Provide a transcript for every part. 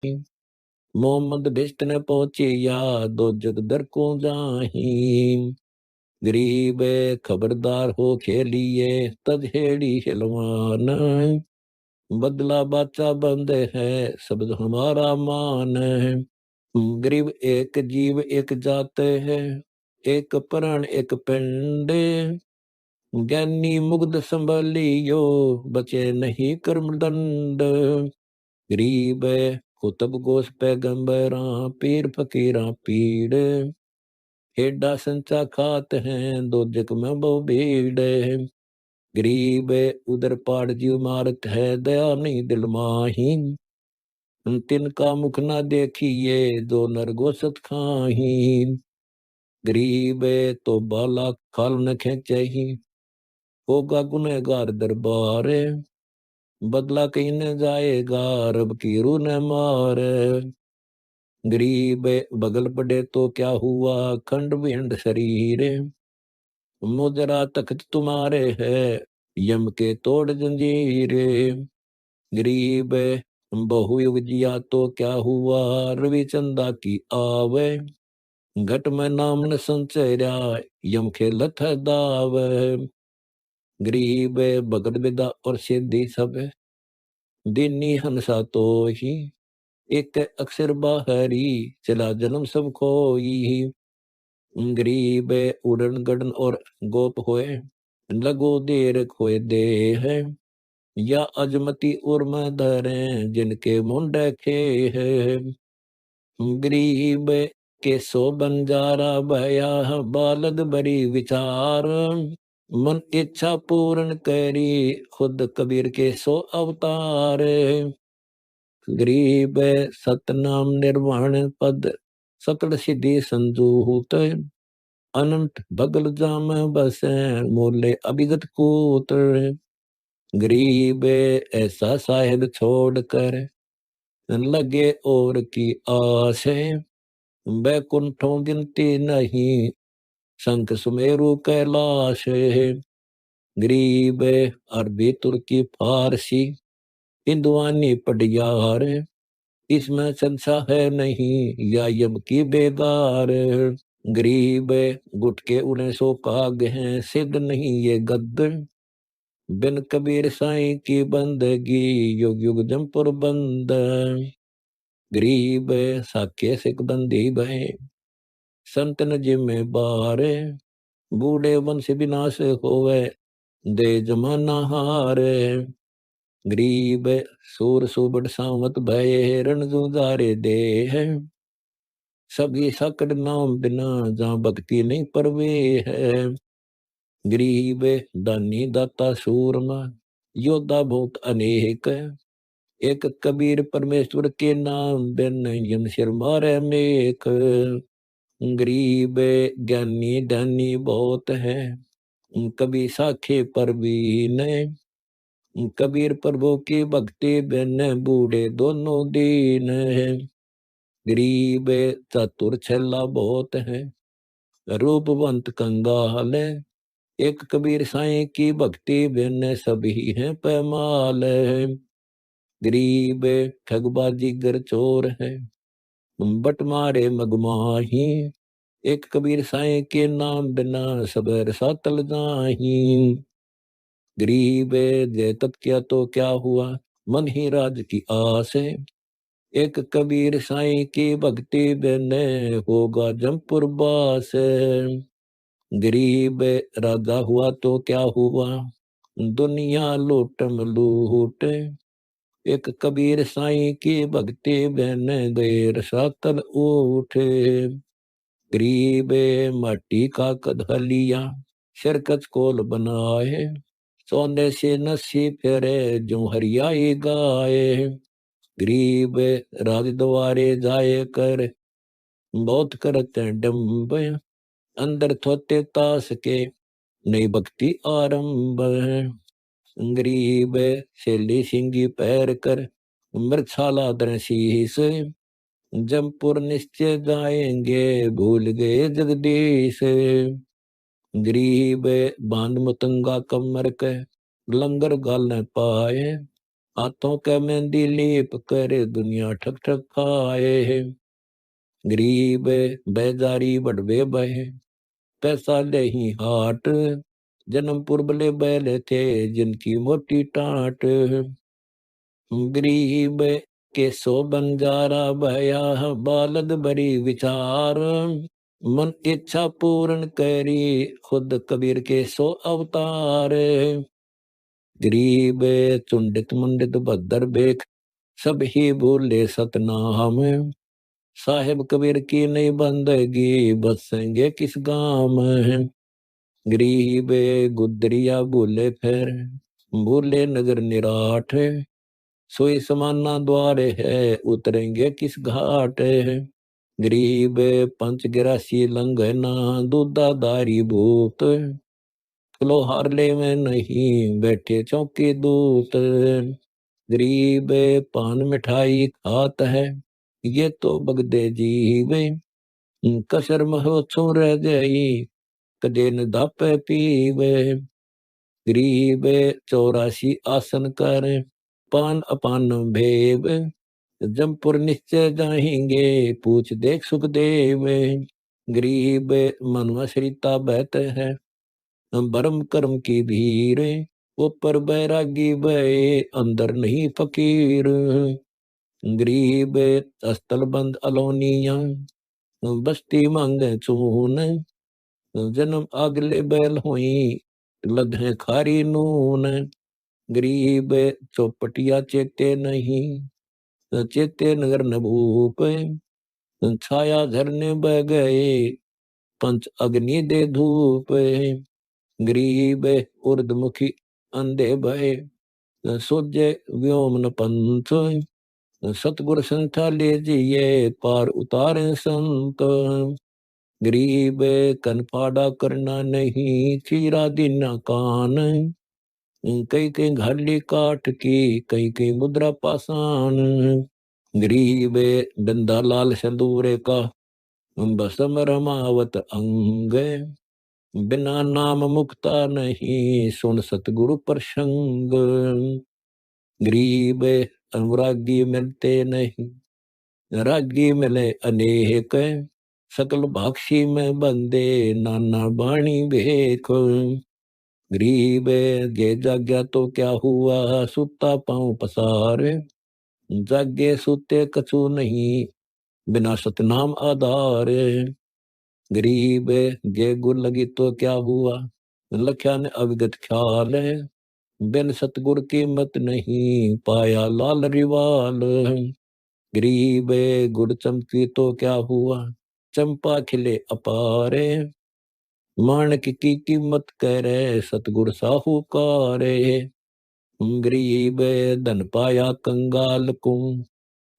मोहम्मद भिष्ट न पहुँचिया, दो जग दर को जाही। गरीब खबरदार हो खेलिए, तजहेड़ी हिलवान। बदला बाचा बंद है, शब्द हमारा मान है। गरीब एक जीव एक जात है, एक प्राण एक पिंड। ज्ञानी मुग्ध संभलियो, बचे नहीं कर्मदंड। गरीब कुतुब गोस पैगंबरा, पीर फकीरा पीड़। हेडा संचा खात हैं, दो जग में बहु भीड़। गरीब उधर पाड़ जीव मारत है, दया नहीं दिल माही। तिनका मुख ना देखिए, जो नर गोसत खाही। गरीब तो बाला खाल न खेचही, होगा गुनहगार दरबार। बदला कहीं न जाएगा, रब की रूह न मार। गरीब बगल पड़े तो क्या हुआ, खंड विंड शरीर। मुजरा तख्त तुम्हारे है, यम के तोड़ जंजीर। गरीब बहुयुग जिया तो क्या हुआ, रवि चंदा की आवे। घट में नाम न संचर्या, यम खेलत है दाव। गरीब भगत विदा और सिद्धि सब, दीनी हंसा तो ही। एक अक्षर बाहरी, चला जन्म सब खोई। गरीब उड़न गड़न और गोप होए, लगो देर खोए दे है। या अजमती उर्म धरे, जिनके मुंडे खे है। गरीब के सो बंजारा भया, बालद बड़ी विचार। मन इच्छा पूर्ण करी, खुद कबीर के सो अवतार। गरीब सतनाम निर्वाण पद, सकल सिद्धि संजूत। अनंत भगल जाम बसे, मोले अभिगत कूत। गरीब ऐसा साहेब छोड़ कर, लगे और की आस है। बैकुंठों गिनती नहीं, शंख सुमेरु कैलाश है। गरीब अरबी तुर्की फारसी, हिंदुआनी पटियार। इसमें संशय है नहीं, या यम की बेगार। गरीब गुटके उन्हें सो काग हैं, सिद्ध नहीं ये गद्द। बिन कबीर साईं की बंदगी, युग युग जमपुर बंद। गरीब साके सिख बंदी भय, संत न जिम्मे बार। बूढ़े वंश विनाश होवे, दे जमाना हार। गरीब सूर सुबड़ सावत भय, रण जुजारे दे है। सभी सकड़ नाम बिना, जहाँ भक्ति नहीं परवे है। गरीब दानी दाता सूरमा, योद्धा बहुत अनेक। एक कबीर परमेश्वर के नाम बिन, यम सिर मारे मेख। गरीब ज्ञानी ध्यानी बहुत है, कभी साखे पर भी न। कबीर प्रभु की भक्ति बिन, बूढ़े दोनों दीन है। गरीब चतुर छला बहुत है, रूपवंत कंगाल। एक कबीर साईं की भक्ति बिन, सभी हैं पैमाल। गरीब ठगबाजी गर चोर है, बट मारे मगमाही। एक कबीर साईं के नाम बिना, सब रसा तल जाही। गरीब जय तत किया तो क्या हुआ, मन ही राज की आस है। एक कबीर साईं की भक्ति बिन, होगा जमपुर बास। गरीब राजा हुआ तो क्या हुआ, दुनिया लूटम लूट। एक कबीर साईं की भक्ति बिन, देर सातल उठ। गरीब माटी का कदलिया, शरकत कोल बनाए। सोने से नसी फेरे, जो हरियाई गाए। गरीब राज द्वारे जाए कर, बहुत करते डम्ब। अंदर थोते तास के, नई भक्ति आरंभ। गरीब शैली सिंगी पैर कर, मृक्षाला शीस। जमपुर निश्चय जाएंगे, भूल गए जगदीश। गरीब बांध मतंगा कमर के, लंगर गाल न पाए। हाथों के मेहंदी लीप करे दुनिया ठक ठक खाए। गरीब बेजारी बड़वे बहे पैसा ले ही हाट। जन्म पुरबले बैले थे जिनकी मोटी टाट। गरीब के सो बंजारा भया बालद बड़ी विचार। मन इच्छा पूर्ण करी खुद कबीर के सो अवतार। गरीब चुंडित मुंडित भद्र बेख सब ही भूले सतनाम। साहेब कबीर की नई बंदगी बसेंगे किस गांव में। गरीब गुदरिया भूले फिर भूले नगर निराठ। सोई समाना द्वार है उतरेंगे किस घाट। गरीब पंच गिरासी लंघना दूधाधारी भूत। लोहार ले में नहीं बैठे चौकी दूत। गरीब पान मिठाई खात है ये तो बगदे जीवे। कसर महो छू रह जाई कदे न दापे पीवे। गरीब 84 आसन कर पान अपान भेव। जमपुर निश्चय जाएंगे पूछ देख सुखदेव। गरीब मनवा श्रीता बहत है भरम कर्म की भीर। ऊपर बैरागी बहे अंदर नहीं फकीर। गरीब अस्तल बंद अलोनिया बस्ती मांगे चून। जन्म अगले बैल हुई लधे खारी नून। गरीब चौपटिया चेते नहीं चेते नगर न भूप। छाया झरने बह गए पंच अग्नि दे धूप। गरीब उर्दमुखी अंधे भय सोजे व्योम न पंथ। सतगुर संथा ले जिए पार उतारे संत। गरीब कन फाड़ा करना नहीं चीरा दीना कान। कई कई घाली काट की कई कई मुद्रा पाषाण। गरीब बंदा लाल सिंदूरे का बसम रमावत अंग। बिना नाम मुक्ता नहीं सुन सतगुरु प्रसंग। गरीब अनुरागी मिलते नहीं रागी मिले अनेक। सकल भाक्षी में बंदे नाना बाणी भेख। गरीब गे जाग्या तो क्या हुआ सुता पाँव पसार। जागे सुते कछु नहीं बिना सतनाम आधार। गरीब गे गुर लगी तो क्या हुआ लख्या ने अविगत ख्याल। बिन सतगुर की मत नहीं पाया लाल रिवाल। गरीब गुड़ चमकी तो क्या हुआ चंपा खिले अपारे। माणक की कीमत करे सतगुर साहूकार। गरीब धन पाया कंगाल को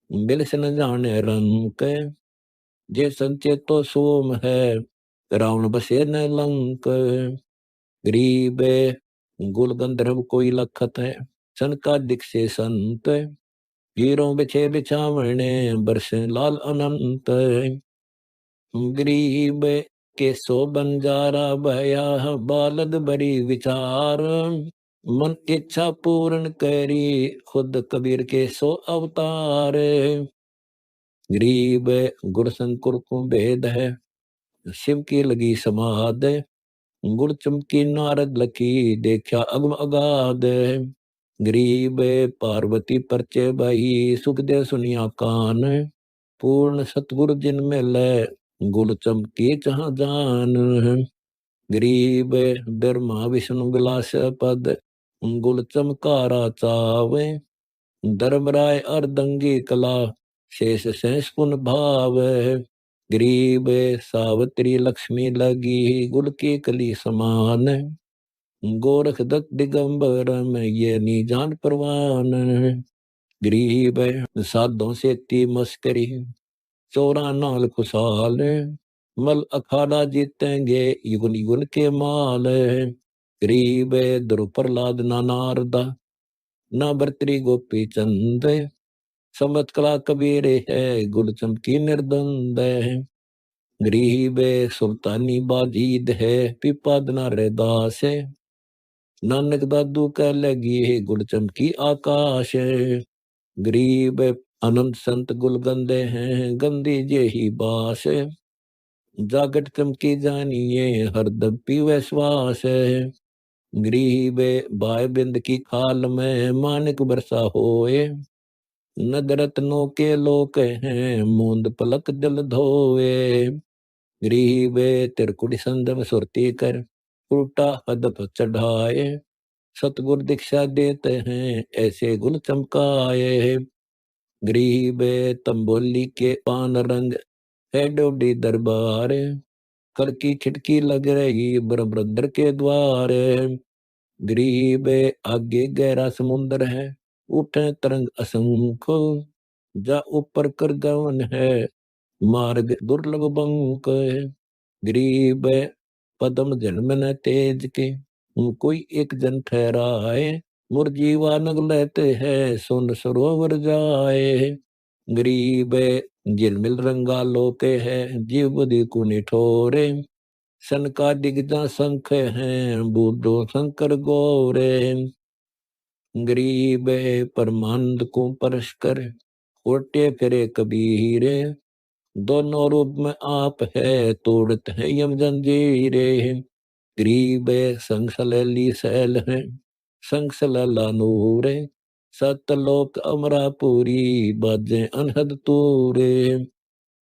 बिलस न जाने रंक। जे संचे तो सोम है रावण बसे न लंक। गरीब गुल गंधर्व कोई लखत है सनका दिखसे संत। हीरों बिछे बिछावने बरसे लाल अनंत। गरीब के सो बंजारा भया बालद बड़ी विचार। मन इच्छा पूर्ण करी खुद कबीर के सो अवतार। गरीब गुरशंकर को भेद है शिव की लगी समाध। गुड़ चमकी नारद लकी देखा अगम अगाध। गरीब पार्वती परचे भाई सुखदेव सुनिया कान। पूर्ण सतगुरु जिन में ले गुड़ चमकी जहाँ जान। गरीब ब्रह्मा विष्णु विलास पद गुड़ चमकारा चावे। धर्मराय अर्धंगी कला शेष शेष पुन भाव। गरीब सावित्री लक्ष्मी लगी गुड़ की कली समान। गोरख दत्त दिगंबर में ये नी जान परवान। गरीब साधों से ती मस्करी चोरा नाल खुशहाल। मल अखाड़ा जीतेंगे युगन युगन के माल। गरीब ध्रुव प्रहलाद ना नारदा ना भर्तरी गोपी चंद। समत कला कबीर है गुड़ चमकी निर्द्वंद। गरीब सुल्तानी बाजीद है पिपा दना रे दास। नानक दादू कह लगी गुड़ चमकी आकाश। गरीब अनंत संत गुल गंदे हैं, गंदी जे ही बास। जागट चमकी जानिए हरदम पीवे श्वास। गरीब बाय बिंद की खाल में मानिक बरसा होए। नद रत्नों के लोक हैं, मूंद पलक जल धोए। गरीब तिरकुടി संदम सुरती कर, उल्टा हदप चढ़ाए। सतगुर दीक्षा देते हैं, ऐसे गुल चमकाए। गरीब तंबोली के पान रंग है डोडी दरबार। कर की खिड़की लग रही ब्रह्मरंध्र के द्वार। गरीब आगे गहरा समुद्र है, उठे तरंग असंख्य। जा ऊपर कर गवन है, मार्ग दुर्लभ बंक। गरीब पदम जन्म न तेज के, कोई एक जन ठहराए। मुरजीवा नग लेते हैं, सुन सरोवर जाए। गरीब झिलमिल रंगा लोके है, जीव बुद्धि को निठोरे। सन का दिग्जा शंख हैं, बूढ़ो शंकर गौरे। गरीब परमानंद को परस्कर, उल्टे फिरे कबीरे। दोनों रूप में आप है, तोड़त है यम जंजीरे। गरीब संग सलैली सैल है, संग सलैला नूरे। सतलोक अमरापुरी, बाजे अनहद तूरे।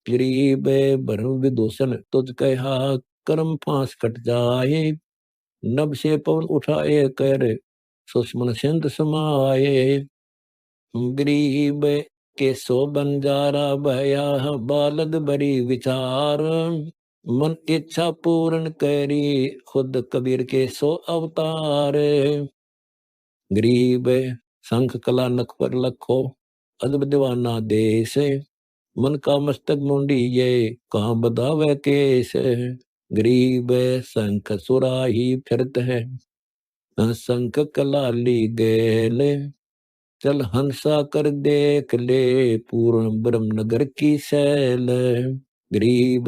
गरीब भरम विदूषण तुझ कहा, कर्म फांस कट जाए। नभ से पवन उठाए कर, सुषमन सिंध समाये। गरीब के सो बंजारा भया, बालद बरी विचार। मन इच्छा पूर्ण करी, खुद कबीर के सो अवतार। गरीब शंख कला नख पर लखो, अदब दीवाना देश। मन का मस्तक मुंडी ये, कहाँ बदावे केस। गरीब शंख सुराही फिरत है, शंख कलाली गेल। चल हंसा कर देख ले, पूर्ण ब्रह्म नगर की शैल। गरीब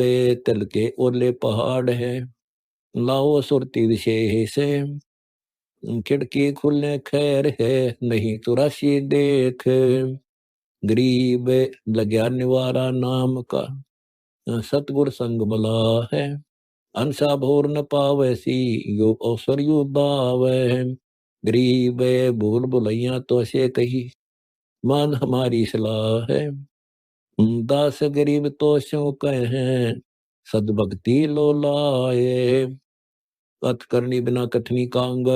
तल के ओले पहाड़ है, लाओ सुरती विशेष। खिड़की खुलने खैर है, नहीं चौरासी देख। गरीब लग्या निवारा नाम का, सतगुर संग बला है। अंसा भोर न पावैसी, यो अवसर यू दावै। गरीब भूल भुलैया तो से कही, मान हमारी सलाह है। दास गरीब तो स्यों कहें, सदभक्ति लो लाए। कथ करनी बिना कथनी कांग,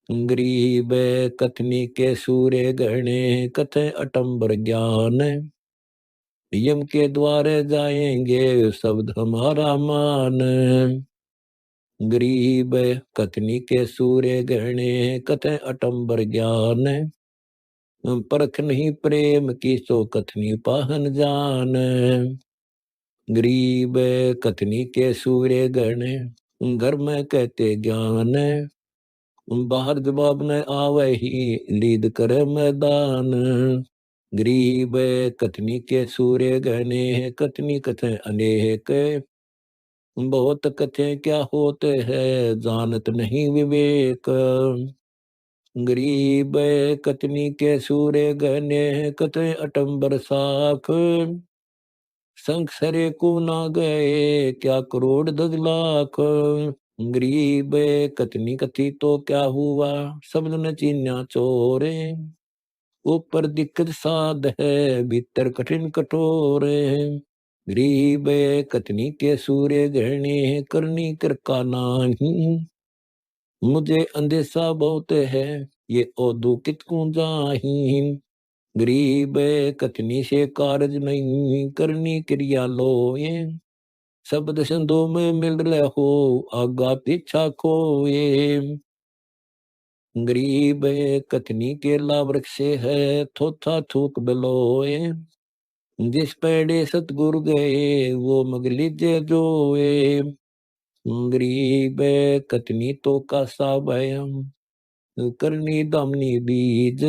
गरीब कथनी के सूर्य गणे। कथे अटंबर ज्ञान, यम के द्वारे जाएंगे शब्द हमारा मान। गरीब कथनी के सूर्य गणे, कथे अटंबर ज्ञान। परख नहीं प्रेम की, सो कथनी पाहन जान। गरीब कथनी के सूर्य गणे, घर में कहते ज्ञान। बाहर जवाब न आवे ही, लीद करे मैदान। गरीब कथनी के सूर्य गणे, कथनी कथे अनेक। बहुत कथे क्या होते हैं, जानत नहीं विवेक। गरीब कथनी के सूर्य गणे, कथे अटंबर साख। शंख सरे को ना गए, क्या करोड़ दस लाख। गरीब कथनी कथी तो क्या हुआ, शब्द न चीन्या चोरे। ऊपर दिक्कत साध है, भीतर कठिन कठोर। गरीब कथनी के सूर्य गहने, करनी कर का नाही। मुझे अंदेशा बहुत है, ये ओदू कितकू जाही। गरीब कथनी से कारज नहीं, करनी क्रिया लोए। शब्द संधो में मिल रहे हो, आगा पीछा खोए। गरीब कथनी के लावृक्ष से है, थोथा थूक बलोए। जिस पेड़े सतगुरु गए, वो मगलिजे जोए। गरीब कथनी तो का सा भयम, करनी दामनी बीज।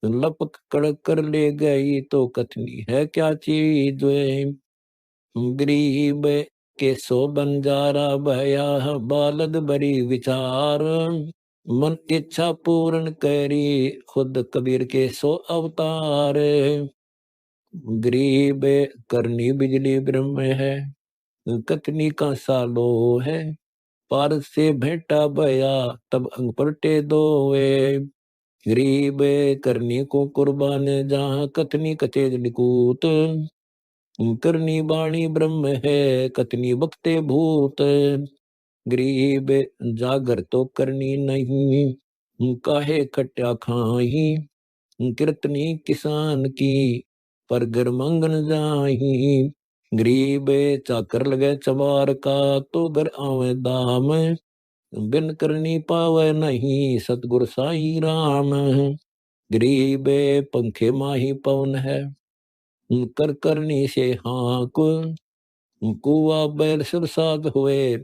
लपक कड़क कर ले गई, तो कथनी है क्या चीज। गरीब के सो बंजारा भया, बालद बरी विचार। मन इच्छा पूर्ण करी, खुद कबीर के 100 अवतार। गरीब करनी बिजली ब्रह्म है, कतनी का सालो है। पारस से भेंटा बया, तब अंग पलटे दोए। गरीब करनी को कुर्बान, जहाँ कथनी कचेज निकूत। करनी बाणी ब्रह्म है, कतनी बकते भूत। गरीब जागर तो करनी नहीं, काहे खट्या खाही। कीर्तनी किसान की, पर घर मंगन जाही। गरीब चाकर लगे चबार का, तो घर आवे दाम। बिन करनी पावे नहीं, सतगुर साई राम। गरीब पंखे माही पवन है, कर करनी से हाँक। कुआ बैल सुरसाद हुए,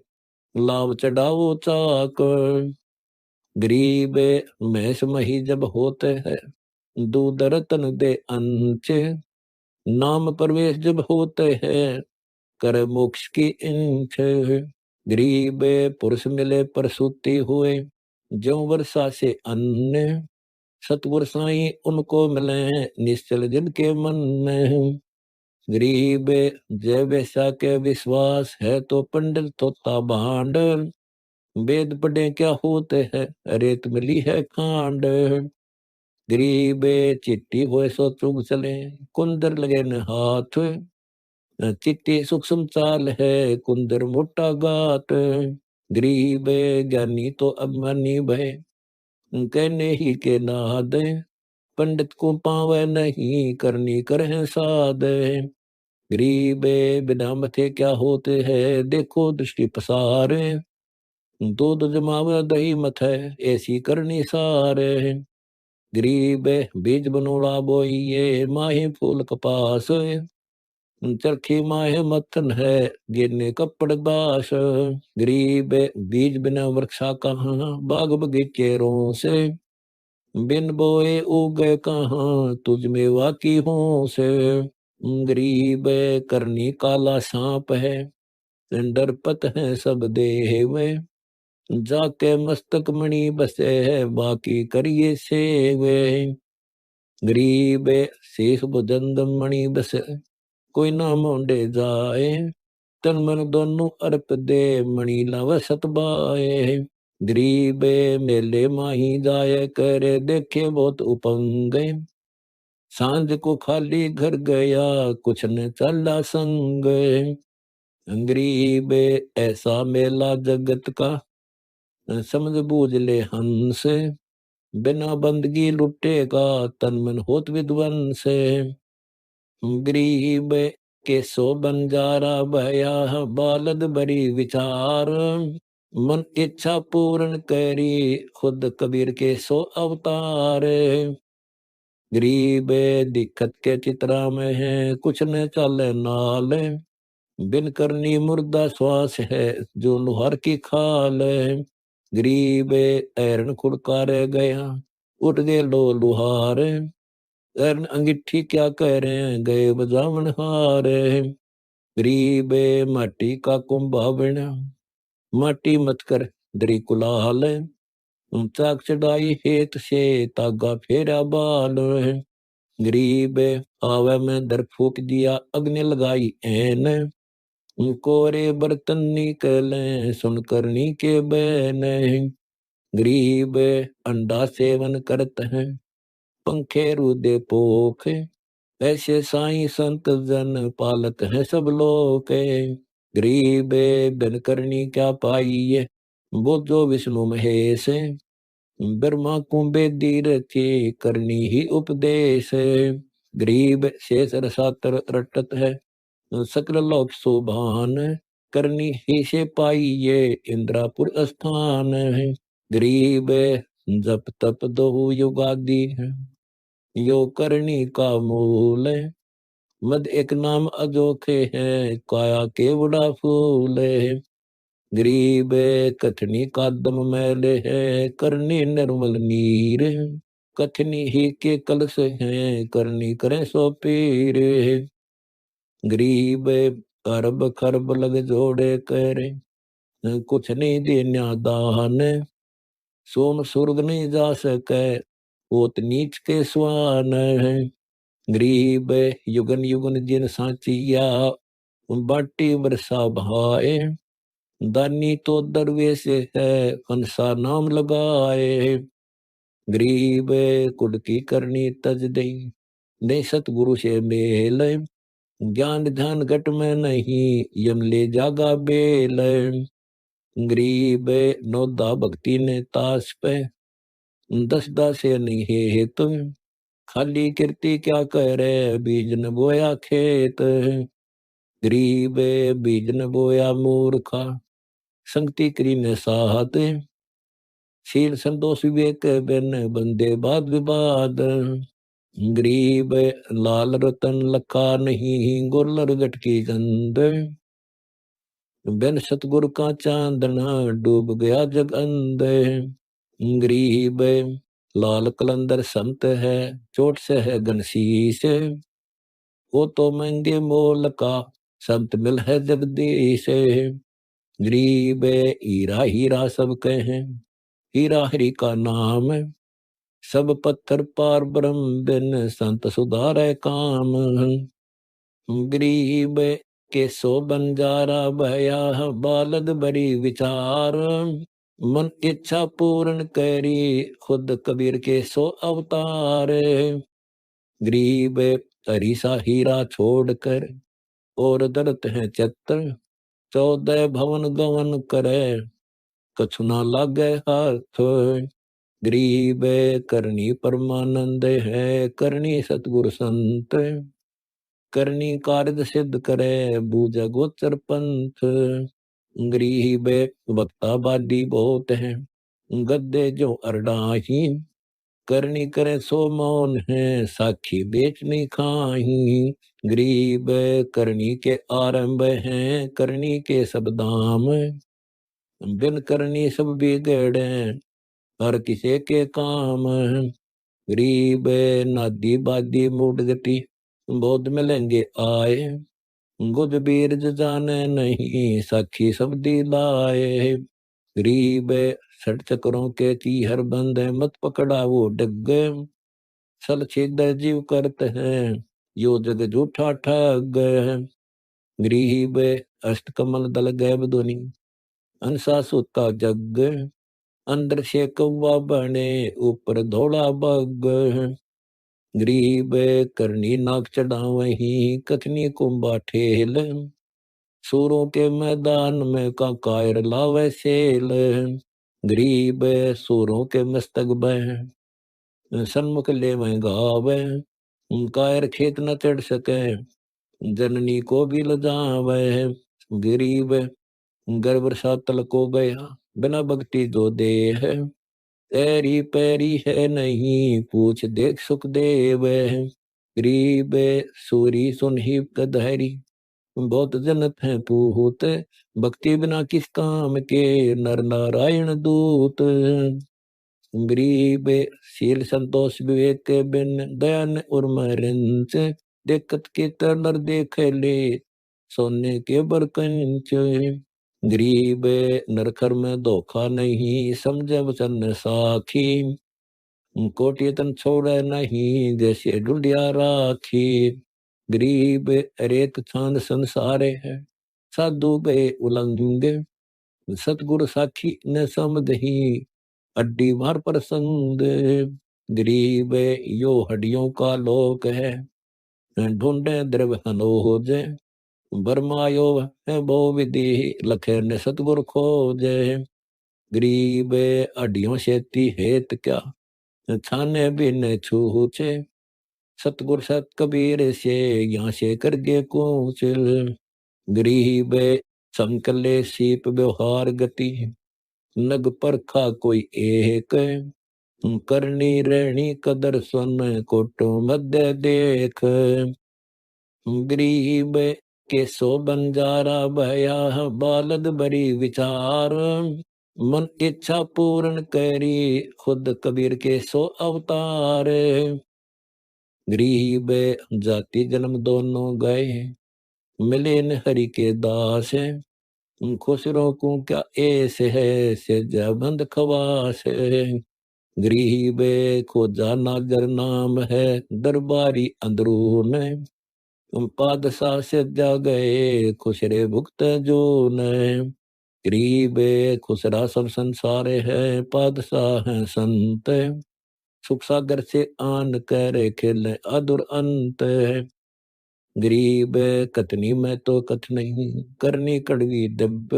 लाभ चढ़ाओ चाक। गरीब मैस मही जब होते हैं, दूध रतन दे अंच। नाम प्रवेश जब होते हैं, कर मोक्ष की इंच। गरीब पुरुष मिले प्रसूति हुए, ज्यों वर्षा से अन्न। सतगुर साई उनको मिले, निश्चल जिनके मन में। गरीब जय वैसा के विश्वास है, तो पंडित तोता भांड। वेद पढ़े क्या होते हैं, रेत मिली है खांड। गरीब चिट्ठी होए सो चुग चले, कुंदर लगे न हाथ। चिट्ठी सूक्ष्म चाल है, कुंदर मोटा गात। गरीब ज्ञानी तो अभिमानी भय, कहने ही के नाद। पंडित को पावे नहीं, करनी करहे साध। गरीब बिना मथे क्या होते हैं, देखो दृष्टि पसार। दूध जमावे दही मथे, ऐसी करनी सार। गरीब बीज बनोड़ा बोइये, माही फूल कपास। चरखी माहे मथन है, गिरने कपड़ दास। गरीब बीज बिना वृक्षा कहाँ, बाग बगीचे से। बिन बोए उगे कहाँ, तुझ में वाकी हो से। गरीब करनी काला सांप है, डरपत है सब देव। जाके मस्तक मणि बसे है, बाकी करिए सेवे। गरीब शेष भुजंद मणि बसे, कोई ना मोंडे जाए। तन मन दोनों अर्प दे, मणि लव सतबाए। गरीब मेले माही जाए, करे देखे बहुत उपंग। सांझ को खाली घर गया, कुछ न चला संग। गरीब ऐसा मेला जगत का, समझ बूझ ले हंस। बिना बंदगी लुटेगा, तन मन होत विध्वंस। गरीब के सो बंजारा भया, बालद बरी विचार। मन इच्छा पूर्ण करी, खुद कबीर के 100 अवतार। गरीब दिक्कत के चित्रा में है, कुछ न चाले नाल। बिन करनी मुर्दा श्वास है, जो लुहार की खाल। गरीब ऐरन खुड़कार गया, उठ गए लो लुहार। ऐरन अंगीठी क्या कह रहे हैं, गए बजावन हार। गरीब माटी का कुंभा बिना, माटी मत कर दरी कुलाल। चाक चढ़ाई हेत से, तागा फेरा बाल। गरीब आवे में दर फूक दिया, अग्नि लगाई ऐन। कोरे बर्तन निकले, सुन करनी के बैन। गरीब अंडा सेवन करते हैं, पंखे रुदे पोख। ऐसे साई संत जन, पालत है सब लोग। गरीब बिन करनी क्या पाइए, वो जो विष्णु महेश। ब्रह्मा कुंभे दीर थे, करनी ही उपदेश। गरीब शेष रसातर रटत है, सकल लोक शोभान। करनी ही से पाइये, इंद्रापुर स्थान है। गरीब जप तप दो युगादि है, यो करनी का मूल। मद एक नाम अजोखे है, काया के बड़ा फूल है। गरीब कथनी का दम मैले है, करनी निर्मल नीर। कथनी ही के कलश है, करनी करे सो पीर। गरीब अरब खरब लग जोड़े करे, कुछ नहीं देना दान। सोम सुर्ग नहीं जा सके, ओत नीच के स्वान है। गरीब युगन युगन जिन साचिया, बाटी बरसा बहाए। दानी तो दरवेश है, फनसा नाम लगाए। गरीब कुल की करनी तज दई, दे सतगुरु से मेल। ज्ञान ध्यान घट में नहीं, यम ले जागा बेल। गरीब नौदा भक्ति ने ताश पे, दस दासे नहीं है तुम। खाली कीर्ति क्या करे, बीज न बोया खेत। गरीब बीज न बोया मूर्खा, संगति करी ने साहत। शील संतोष विवेक बिन, बंदे वाद विवाद। गरीब लाल रतन लखा नहीं, गोलर गटकी गंध। बिन सतगुर का चांदना, डूब गया जग अंध। गरीब लाल कलंदर संत है, चोट से है घनशीस। वो तो महंगे मोल का, संत मिल है जगदीश। गरीब हीरा हीरा सब कहें, हीरा हरि का नाम। सब पत्थर पार ब्रह्म बिन, संत सुधारे काम। गरीब के सो बंजारा भया, बालद बड़ी विचार। मन इच्छा पूर्ण करी, खुद कबीर के सो अवतार। गरीब हरीसा हीरा छोड़कर, और दरत है चत्र। 14 भवन गवन करे, कछु ना लागे हाथ। गरीब करनी परमानंद है, करनी सतगुरु संत। करनी कार्य सिद्ध करे, बूझ गोचर पंथ। गरीब वक्ता बादी बहुत है, गद्दे जो अरडाही। करनी करे सो मौन है, साखी बेच नहीं खाही। गरीब करनी के आरंभ हैं, करनी के सब दाम। बिन करनी सब बिगड़े, हर किसी के काम। गरीब नादी बादी मूड गति, बोध मिलेंगे आए। गुज बीरज जाने नहीं, साखी सब दिलाए। गरीब सठ चक्रों के चीहर बंद, मत पकड़ा वो डग। सल छिद जीव करत हैं, यो जग झूठा ठग। गरीब अष्ट कमल दल गैब ध्वनि, अंसा सुता जग। अंदर से कौवा बने, ऊपर धोला बग। गरीब करनी नाक चढ़ावही, कथनी कुंभा ठेल। सूरों के मैदान में का कायर लावे सेल। गरीब सूरों के मस्तक बह, सन्मुख ले में गावे। कायर खेत न चढ़ सके, जननी को भी लजावे। गरीब गर्भ सातल को गया, बिना भक्ति जो दे है। तेरी पैरी है नहीं, पूछ देख सुखदेव। गरीब सूरी सुन ही कदहरी, बहुत जनत है पूत। भक्ति बिना किस काम के, नर नारायण दूत। गरीब शील संतोष विवेक के बिन, दया न उर्मरिंच। देखत के नर देख ले, सोने के बरकंच। गरीब नरखर में धोखा नहीं, समझे वचन साखी। कोटि तन छोड़े नहीं, जैसे ढूंढिया राखी। गरीब रेत छांद संसारे है, साधु गए उलंघे। सतगुरु साखी न समझही, अड्डी मार प्रसंग। गरीब यो हड्डियों का लोक है, ढूंढे द्रव्य हनोजे। बरमायो है बो विधि, लखे ने सतगुरु खोजे। गरीब हड्डियों से ती हेत क्या, छाने भी न छूचे। सतगुर सत कबीर से, यहाँ से कर गे कूच। गरीब संकले सीप व्यवहार गति, नग परखा कोई एक। करनी रहनी कदर सुन, कोटो मध्य देख। गरीब के सो बंजारा भया, बालद बड़ी विचार। मन इच्छा पूर्ण करी, खुद कबीर के सो अवतार। गरीब जाति जन्म दोनों गए, मिले न हरि के दास। खुसरो को क्या ऐसे है से जबंद खवास है। गरीब खोजा नागर नाम है दरबारी अंदरून। पादशाह से जा गए खुसरे भुक्त जो न। गरीब खुसरा सब संसार है पादशाह है संत। सुख सागर से आन कर खेल अधुर अंत। गरीब कतनी में तो कथ नहीं करनी कड़वी दब।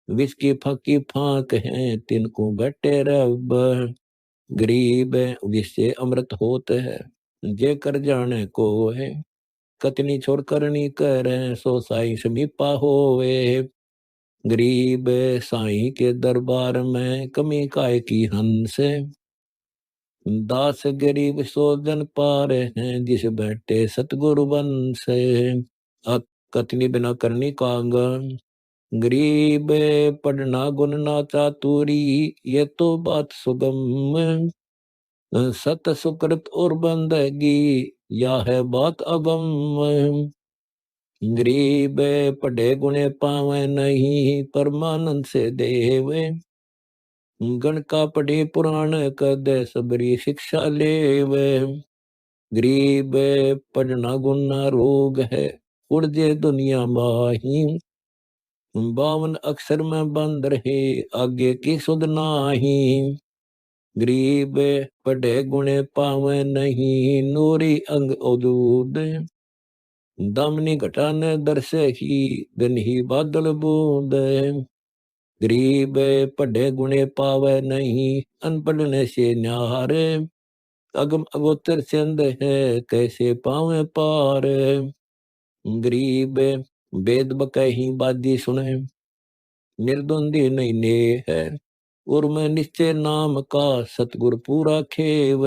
विष की फाकी फाक है तिनको बैठे रब। गरीब विष से अमृत होते है जे कर जाने को है। कतनी छोड़ करनी करे सो साई समीपा होवे। गरीब साई के दरबार में कमी काय की हंस। दास गरीब सो जन पार हैं जिस बैठे सतगुरु बंस। कतनी बिना करनी कांग। गरीब पढ़ना गुण ना चातुरी ये तो बात सुगम। सत सुकृत और बंदगी या है बात अगम। गरीब पढ़े गुणे पावे नहीं परमानंद से देवे। गण का पढ़े पुराण कद सबरी शिक्षा लेवे। गरीब पढ़ना गुना रोग है उड़जे दुनिया माही। 52 अक्षर में बंद रहे आगे की सुध नाही। गरीब पढ़े गुणे पावे नहीं नूरी अंग औदूद। दामनी घटान दरसे ही दिन ही बादल बूंद। गरीब पढ़े गुणे पावे नहीं अनपढ़ने से न्यार। अगम अगोचर चंद है कैसे पावे पार। गरीब वेद बकही बादी सुने निर्द्वंदी नहीं ने है। और मैं निश्चय नाम का सतगुर पूरा खेव।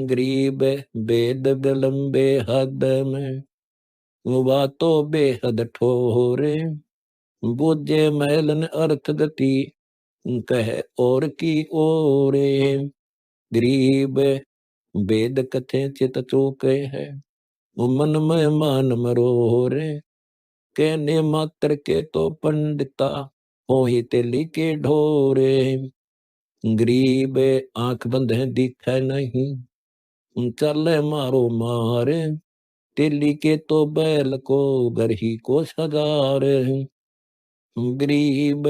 गरीब वेद लंबे हद में वा तो बेहद ठोरे। बोझे मैलन अर्थ गति कह और की ओरे। गरीब वेद कथे चित चूके है मन में मान मरोरे। कहने मात्र के तो पंडिता हो ही तेली के ढोरे। गरीब आंख बंद है दिखे नहीं चले मारो मारे। तेली के तो बैल को घर ही को सजार। गरीब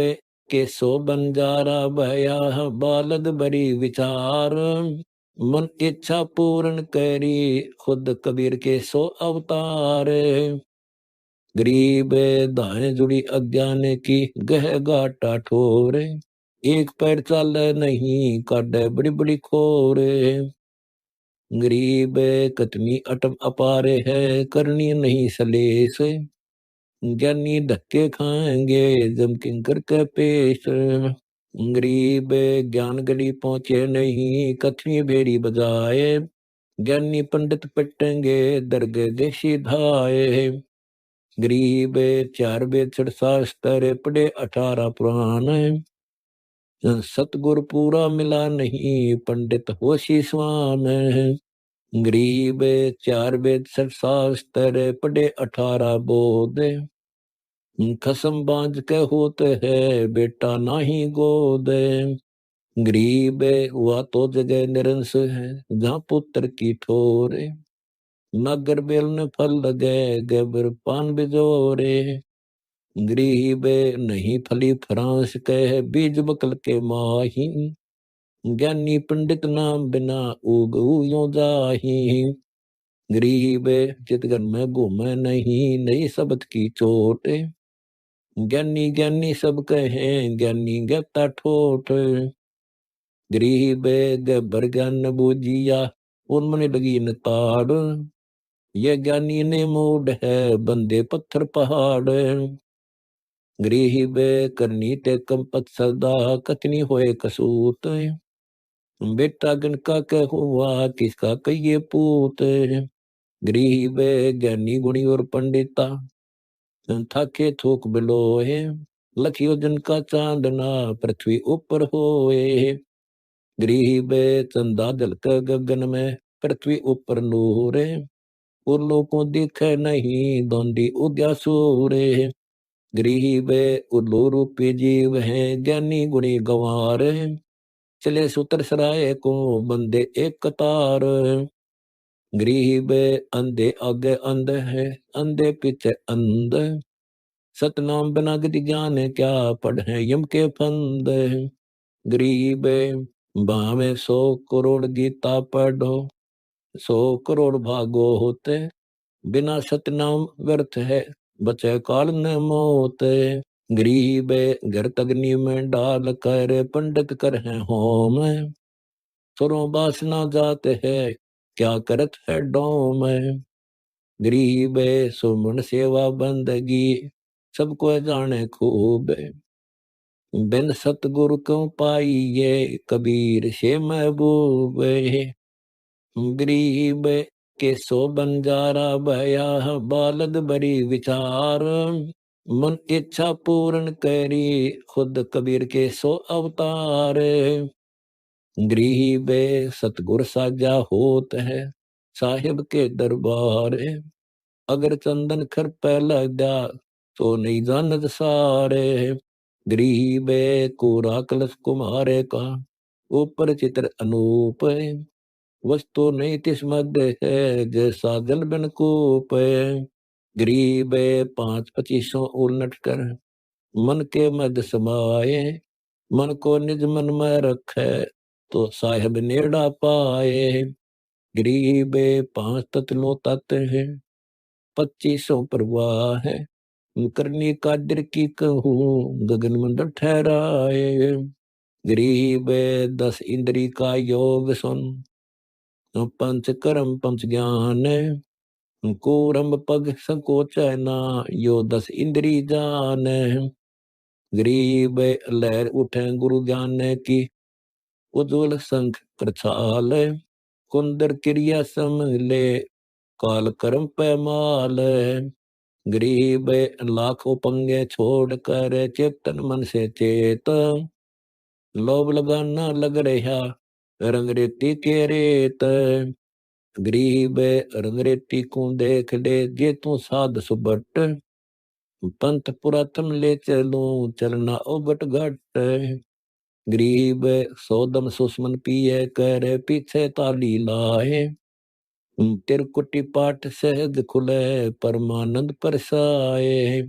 के सो बंजारा भया बालद बड़ी विचार। मन इच्छा पूर्ण करी खुद कबीर के सो अवतार। गरीब दाएं जुड़ी अज्ञान की गह गाटा ठोरे। एक पैर चल नहीं काटे बड़ी बड़ी खोरे। गरीब कतनी अटम अपारे है करनी नहीं सलेस। ज्ञानी धक्के खाएंगे जम किंकर के पेश। गरीब ज्ञान गली पहुंचे नहीं कथनी बेरी बजाए। ज्ञानी पंडित पिटेंगे दरगे देशी धाए। गरीब 4 वेद 6 शास्त्र पढ़े 18 पुराण। सतगुर पूरा मिला नहीं पंडित होशी स्वान। गरीब 4 वेद 6 शास्त्र पढ़े 18 बोध। खसम बांझ के होते है बेटा नाही गोद। गरीब हुआ तो जगह निरंस है जहाँ पुत्र की ठोर। नगर बेल ने फल लगे गबर पान बिजोरे। गरीब नहीं फली फ्रांस कह बीज बकल के माही। ज्ञानी पंडित नाम बिना उग यो जाही। गरीब चितगर में घूमे नहीं नई शब्द की चोट। ज्ञानी ज्ञानी सब कहे ज्ञानी गता ठोठ। गरीब गबर ज्ञान बूझिया उनमने लगी न ताड़। ये ज्ञानी ने मूड है बंदे पत्थर पहाड़। गरीब करनी ते कंपत सदा कतनी होए कसूत। बेटा गणका के हुआ किसका कहिए पूत। गरीब ज्ञानी गुणी और पंडिता थाके थोक बिलोए। लखियो जन का चांदना पृथ्वी ऊपर होए। गरीब चंदा जलक गगन में पृथ्वी ऊपर नूरे। उर्लों को दिखे नहीं दोंदी उद्या सूरे। गरीबे उल्लू रूपी जीव है, ज्ञानी गुणी गंवार, चले सूत्र सराय को बंदे एक कतार। गरीब अंधे आगे अंध है, अंधे पीछे अंध, सतनाम बिना गति ज्ञान क्या, पढ़े यम के फंद। गरीब भावे 100 करोड़ गीता पढ़ो, 100 करोड़ भागो होते, बिना सतनाम व्यर्थ है, बचे काल न मोत। गरीब घर तगनी में डाल कर, पंडित कर है होम, सुरों बासना जाते है, क्या करत है डोम। गरीब सुमन सेवा बंदगी, सबको जाने खूब, बिन सतगुरु क्यों पाइये, कबीर से महबूब। गरीब के सो बंजारा भया, बालद बड़ी विचार, मन इच्छा पूर्ण करी, खुद कबीर के सो अवतार। गरीब सतगुर साजा होत है, साहिब के दरबार, अगर चंदन खर पे लगा, तो नहीं जानत सारे। गरीब कोरा कलश कुम्हारे का, ऊपर चित्र अनूप, वस्तु नहीं तिस मध्य है, जैसा जल बिन कूप। गरीब 5-25 उलट कर, मन के मध्य समाये, मन को निज मन में रखे, तो साहिब नेड़ा पाए। गरीब 5 तत्लों तत्व है, 25 प्रवाह है, करनी कादर की कहूँ, गगन मंडल ठहराए। गरीब 10 इंद्री का योग सुन, पंच कर्म पंच ज्ञान, कूरम पग संकोच ना, यो 10 इंद्री जान। गरीब लहर उठे गुरु ज्ञान की, उज्ज्वल संख प्रछाल, कुंदर क्रिया समले, काल कर्म पैमाल। गरीब लाखों पंगे छोड़ कर, चेतन मन से चेत, लोभ लगाना लग रहा, रंग रेती के रेत। गरीब रंग रेती को देख ले, जे तू साध सुबट, पंथ पुरातन ले चलूं, चलना उबट घट। गरीब सोदम सुस्मन पिए कर, पीछे ताली लाए, तिरकुटी पाठ सहज खुले, परमानंद परसाए।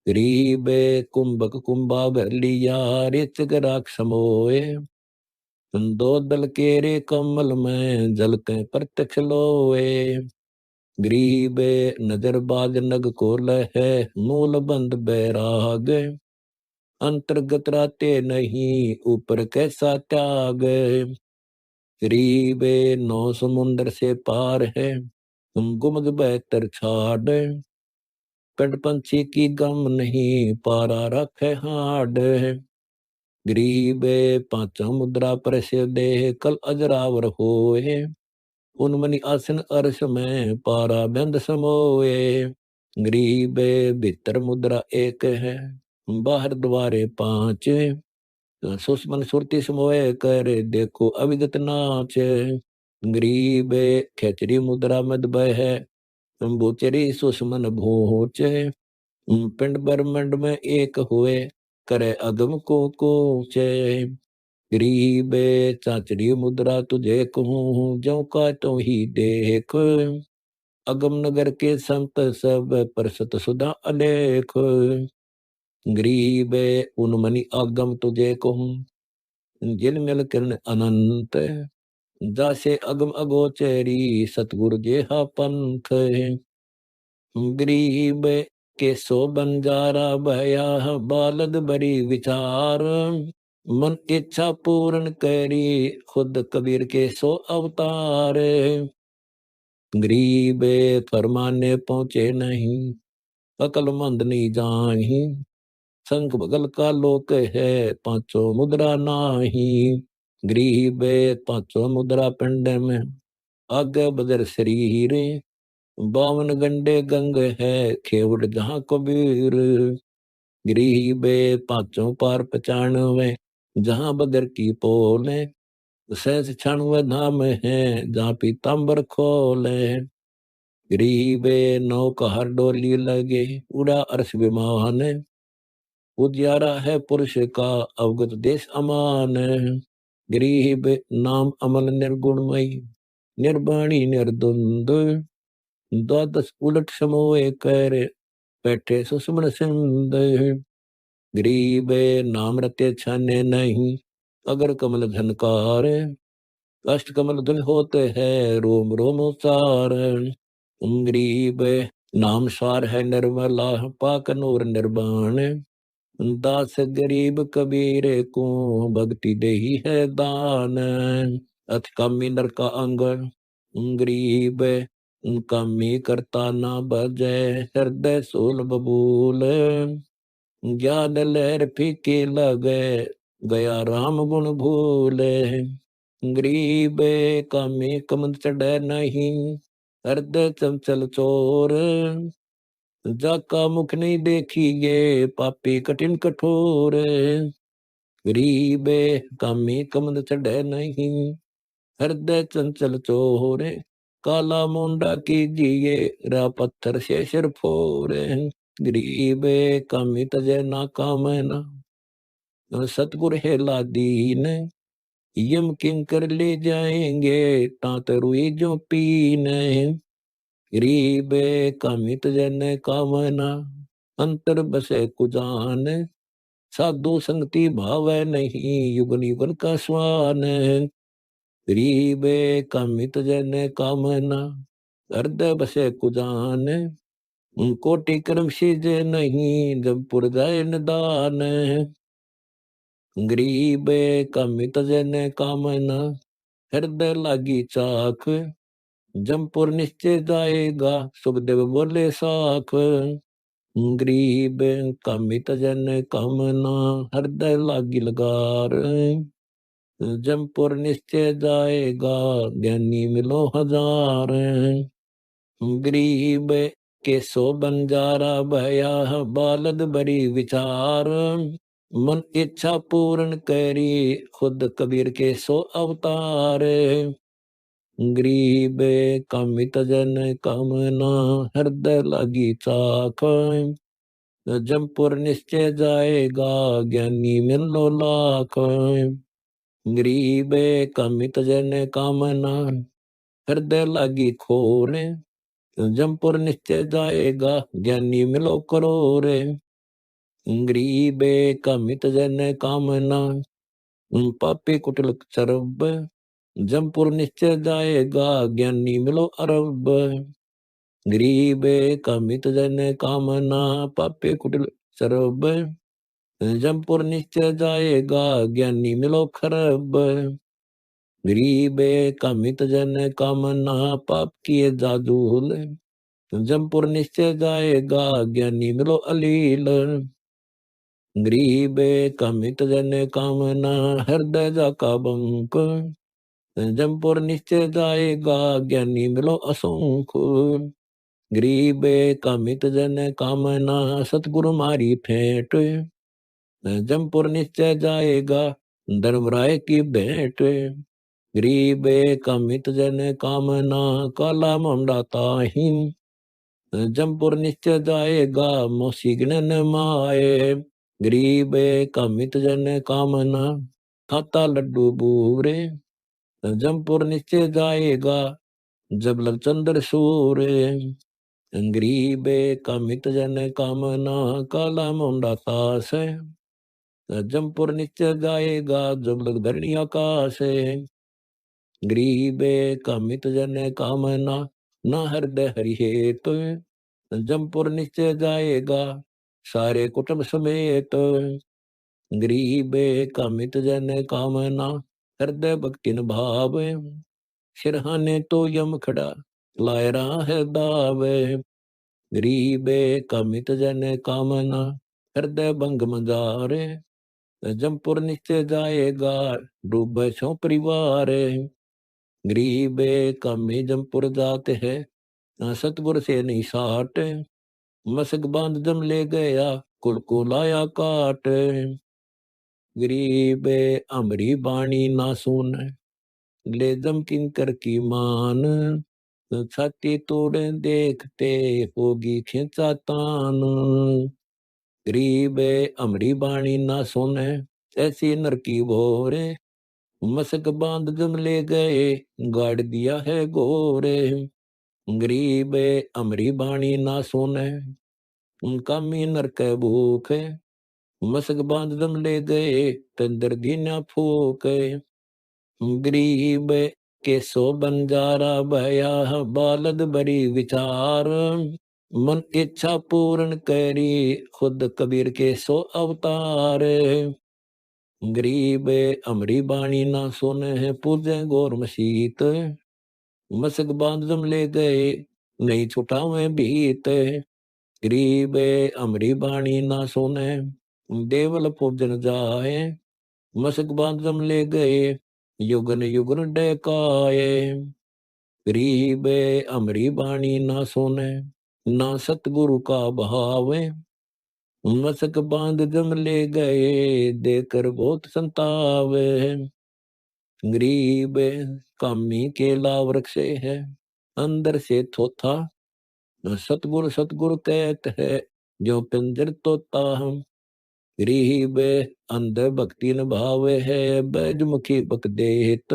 गरीब कुंभक कुंभा भर लिया, रेचक राख समोए, दो दल केरे कमल में, जलते प्रत्यक्ष लोए। गरीब नजर बाज नग कोल है, मूल बंद बैराग, अंतर्गत राते नहीं, ऊपर कैसा त्याग। गरीब 9 समुंदर से पार है, गुमद बेहतर छाड़, कट पंछी की गम नहीं, पारा रखे हाड। गरीब 5 मुद्रा पर से देह, कल अजरावर होए, उनमनि आसन अर्श में, पारा बंद समोए। गरीब भीतर मुद्रा एक है, बाहर द्वारे 5, सुस्मन सुरति समोए कर, देखो अविगत नाच। गरीब खेचरी मुद्रा मद है, भूचरी सुस्मन भूच, पिंड ब्रह्मंड में एक हुए, करे अगम को कूचे। गरीब चाचरी मुद्रा तुझे कहूँ, जो का तो ही देख, अगम नगर के संत सब, परसत सुधा अलेख। गरीब उनमनि आगम तुझे कहूँ, जिन मिल किरण अनंत, जासे अगम अगोचरी, सतगुरु जेहा पंथ। गरीब के सो बंजारा भया, बालद बड़ी विचार, मन इच्छा पूर्ण करी, खुद कबीर के सो अवतार। गरीब फरमाने पहुंचे नहीं, अकलमंद नहीं जाही, संग बगल का लोक है, 5 मुद्रा नाही। गरीब 5 मुद्रा पिंड में, आगे बदर शरीर, 52 गंडे गंग है, खेवड़ जहाँ कबीर। गरीब 5 पार 95, जहाँ बदर की पोले, सहस 96 धाम है, जहाँ पीताम्बर खोले। गरीबे नौका हर डोली लगे, उड़ा अर्श विमान, उजियारा है पुरुष का अवगत देश अमान। गरीब नाम अमल निर्गुणमयी, निर्वाणी निर्द्वंद, द्वादश उलट समोए कर, बैठे सुषमण सिंध। गरीब नाम रते छाने नहीं, अगर कमल झनकार, अष्ट कमल धुल होते हैं रोम रोम उचार। गरीब नाम सार है निर्मला, पाक नूर निर्वाण, दास गरीब कबीर को भक्ति देही है दान। अथ कामी नर का अंग, गरीब कामी करता ना बजै, हृदय सोल बबूल, ज्ञान लहर फीके लगे, गया राम गुण भूले। गरीब कामी कमंद चढ़े नहीं, हृदय चंचल चोर, जाका मुख नहीं देखिए, पापी कठिन कठोर। गरीब कामी कमंद चढ़े नहीं, हृदय चंचल चोर, काला मुंडा कीजिए, रा पत्थर से सिर फोरे। गरीब कामी तजय ना कामना, सतगुर हेला दीन, यम किंकर ले जाएंगे, तात रुई जो पीने। गरीब कामित जन कामना, अंतर बसे कुजान, साधु संगति भावै नहीं, युगन युगन का स्वान। गरीब कामित जन कामना, हृदय बसे कुजान, कोटि कर्म सिज नहीं, जब पुर जाए निदान। गरीब कामित जन कामना, हृदय लागी चाख, जमपुर निश्चय जाएगा, सुखदेव बोले साख। गरीब कामित जन कामना, हृदय लागी लगार, जमपुर निश्चय जाएगा, ज्ञानी मिलो हजार। गरीब के सो बंजारा भया, बालद बड़ी विचार, मन इच्छा पूर्ण करी, खुद कबीर के सो अवतार। गरीब कामित जन कामना, हृदय लागी चाख, जमपुर निश्चय जाएगा, ज्ञानी मिलो लाख। गरीब कामित जन कामना, हृदय लागी खोर, जमपुर निश्चय जाएगा, ज्ञानी मिलो करोर। गरीब कामित जन कामना, पापी कुटिल सरब, जमपुर निश्चय जाएगा, ज्ञानी मिलो अरब। गरीब कामित जन कामना, पापी कुटिल सरब, जमपुर निश्चय जाएगा, ज्ञानी मिलो खरब। गरीब कामित जन कामना, पाप किए जाजूल, जमपुर निश्चय जाएगा, ज्ञानी मिलो अलील। गरीब कामित जन कामना, हृदय जाका बंक, जमपुर निश्चय जाएगा, ज्ञानी मिलो असंख। गरीब कामित जन कामना, सतगुरु मारी फेंट, जमपुर निश्चय जाएगा, धर्मराय की भेंट। गरीब कामित जन कामना, काला मुंडा ताहिन, जमपुर निश्चय जाएगा, मौसी गिनन माए। गरीब कामित जन कामना, खाता लड्डू बूरे, जमपुर निश्चय जाएगा, जब लग चंद्र सूरे। गरीब कामित जन कामना, काला मुंडा तास, जमपुर निश्चय जाएगा, जब लग धरणी आकाश। गरीब कामित जन कामना, न हृदय हरि हेत, जमपुर निश्चय जाएगा, सारे कुटुंब समेत। गरीब कामित जन कामना, हृदय भक्ति न भाव, सिरहाने तो यम खड़ा, लाए रहा है दाव। गरीब कामित जन कामना, हृदय भंग मजार, जमपुर निश्चय जाएगा, डूबे छो परिवार। गरीब कामी जमपुर जाते हैं, सतगुर से नहीं साट, मसक बांध जम ले गया, कुल को लाया काट। गरीब अमरी बाणी ना सुन, ले जम किंकर की मान, छाती तोड़ देखते होगी खींचा तान। गरीब अमरी बाणी ना सुने ऐसी नर की भोरे। मसक बांध जम ले गए गाड़ दिया है गोरे। गरीब अमरी बाणी ना सुने उनका मी नर के भूखे। मसक बांध जम ले गए तंदर दीना फूके। गरीब के सो बंजारा भया बालद बड़ी विचार। मन इच्छा पूर्ण करी खुद कबीर के सो अवतार। गरीब अमरी बाणी ना सोने है पूजे गौर मसीत। मसक बांध जम ले गए नहीं छुटावे भीत। गरीब अमरी बाणी ना सोने देवल पूजन जाए। मसक बांध जम ले गए युगन युगन डकाए। गरीब अमरी बाणी ना सोने ना सतगुरु का भावे। मसक बांध जम ले गए देकर बहुत संतावे। गरीब कामी के लाभ वृक्ष है अंदर से थोथा। सतगुरु सतगुरु कहत है जो पिंजर तोता हम। गरीब अंध भक्ति न भावे है बैजमुखी बक देत।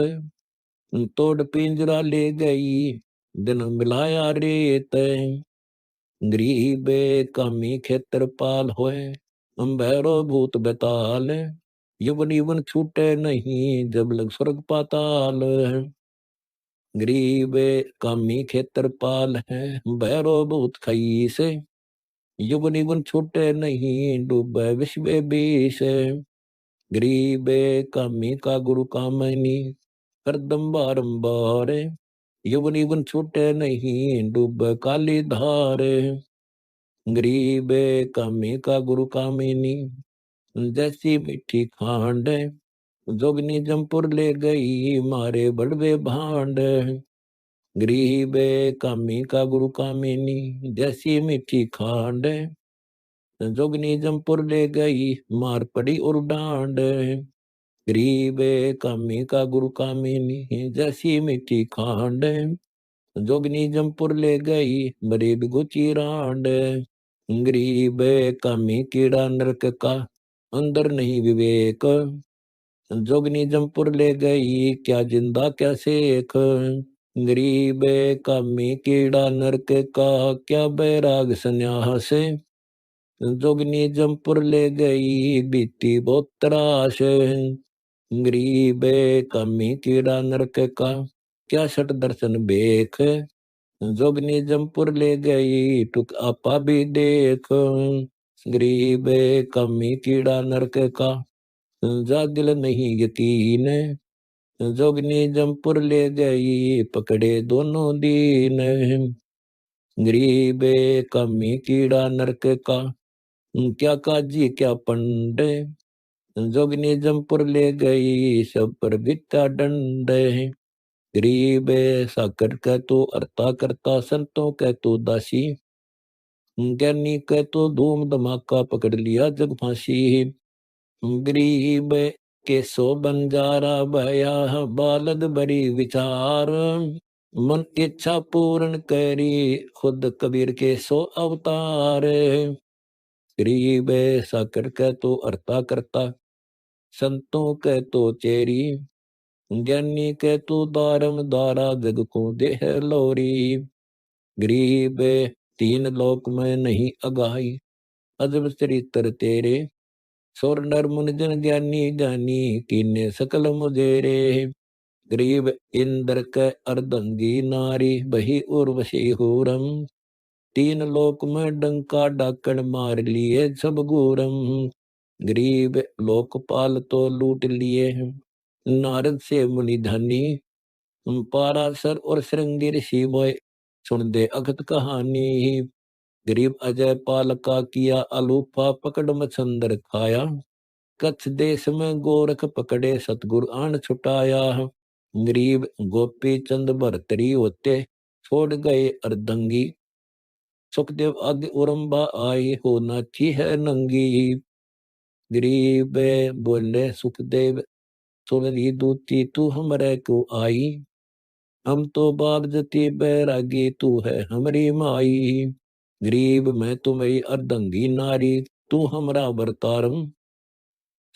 तोड़ पिंजरा ले गई दिन मिलाया रेत। गरीब कामी खेतर पाल होए भैरो भूत बेताल। युवन युवन छूटे नहीं जब लग स्वर्ग पाताल। गरीब कामी खेतर पाल है भैरो भूत खई से। युवन युवन छूटे नहीं डूबे विश्व बीस। गरीब कामी का गुरु कामनी हरदम बारंबार। युवन युवन छूटे नहीं डूबे काली धार। गरीब कामी का गुरु कामिनी जैसी मीठी खांड। जोगनी जमपुर ले गई मारे बड़वे भांड। गरीब कामी का गुरु कामिनी जैसी मीठी खांड। जोगनी जमपुर ले गई मार पड़ी और डांड। गरीब कामी का गुरु कामिनी जैसी मीठी खांड। जोगनी जमपुर ले गई मरे बिगुची रांड। गरीब कामी कीड़ा नरक का अंदर नहीं विवेक। जोगनी जमपुर ले गई क्या जिंदा क्या सेख। गरीब कामी कीड़ा नरक का क्या बैराग संन्यास। जोगनी जमपुर ले गई बीती बहुत त्रास। गरीब कामी कीड़ा नरक का क्या सट दर्शन बेख। जोगनी जमपुर ले गई टुक आपा भी देख। गरीब कामी कीड़ा नरक का जा दिल नहीं यकीन। जोगनी जमपुर ले गई पकड़े दोनों दीन। गरीब कामी कीड़ा नरक का क्या काजी क्या पंड। जोगनी जमपुर ले गई सब पर बिता दंड। गरीब साकर कह तो अर्ता करता संतों कह तो दासी। ज्ञानी कह तो धूम धमाका पकड़ लिया जग फांसी। गरीब के सो बंजारा भया बालद बड़ी विचार। मन इच्छा पूर्ण करी खुद कबीर के सो अवतार। गरीब साकर कह तो अर्ता करता संतों कह तो चेरी। ज्ञानी कह तो दारम दारा जग को देह लोरी। गरीब तीन लोक में नहीं अगाई अजब चरित्र तेरे। सोर नर मुन जन ज्ञानी ज्ञानी कीने सकल मुजेरे। गरीब इंद्र के अर्धंगी नारी बही उर्वशी हूरम। तीन लोक में डंका डाकण मार लिए सब घूरम। गरीब लोकपाल तो लूट लिए नारद से मुनि धनी। पाराशर और श्रृंगी ऋषि मोय सुन दे अगत कहानी। गरीब अजय पाल का किया अलूफा पकड़ मछंदर खाया। कच्छ देश में गोरख पकड़े सतगुरु आन छुटाया। गरीब गोपी चंद भरतरी होते छोड़ गए अर्धंगी। सुखदेव आदि उरंबा आई हो नाची है नंगी। गरीब बोले सुखदेव सुनरी दूती तू हमरे को आई। हम तो बाप जती बैरागी, तू है हमारी माई। गरीब मैं तुम्हारी अर्धंगी नारी, तू हमरा बरतारम।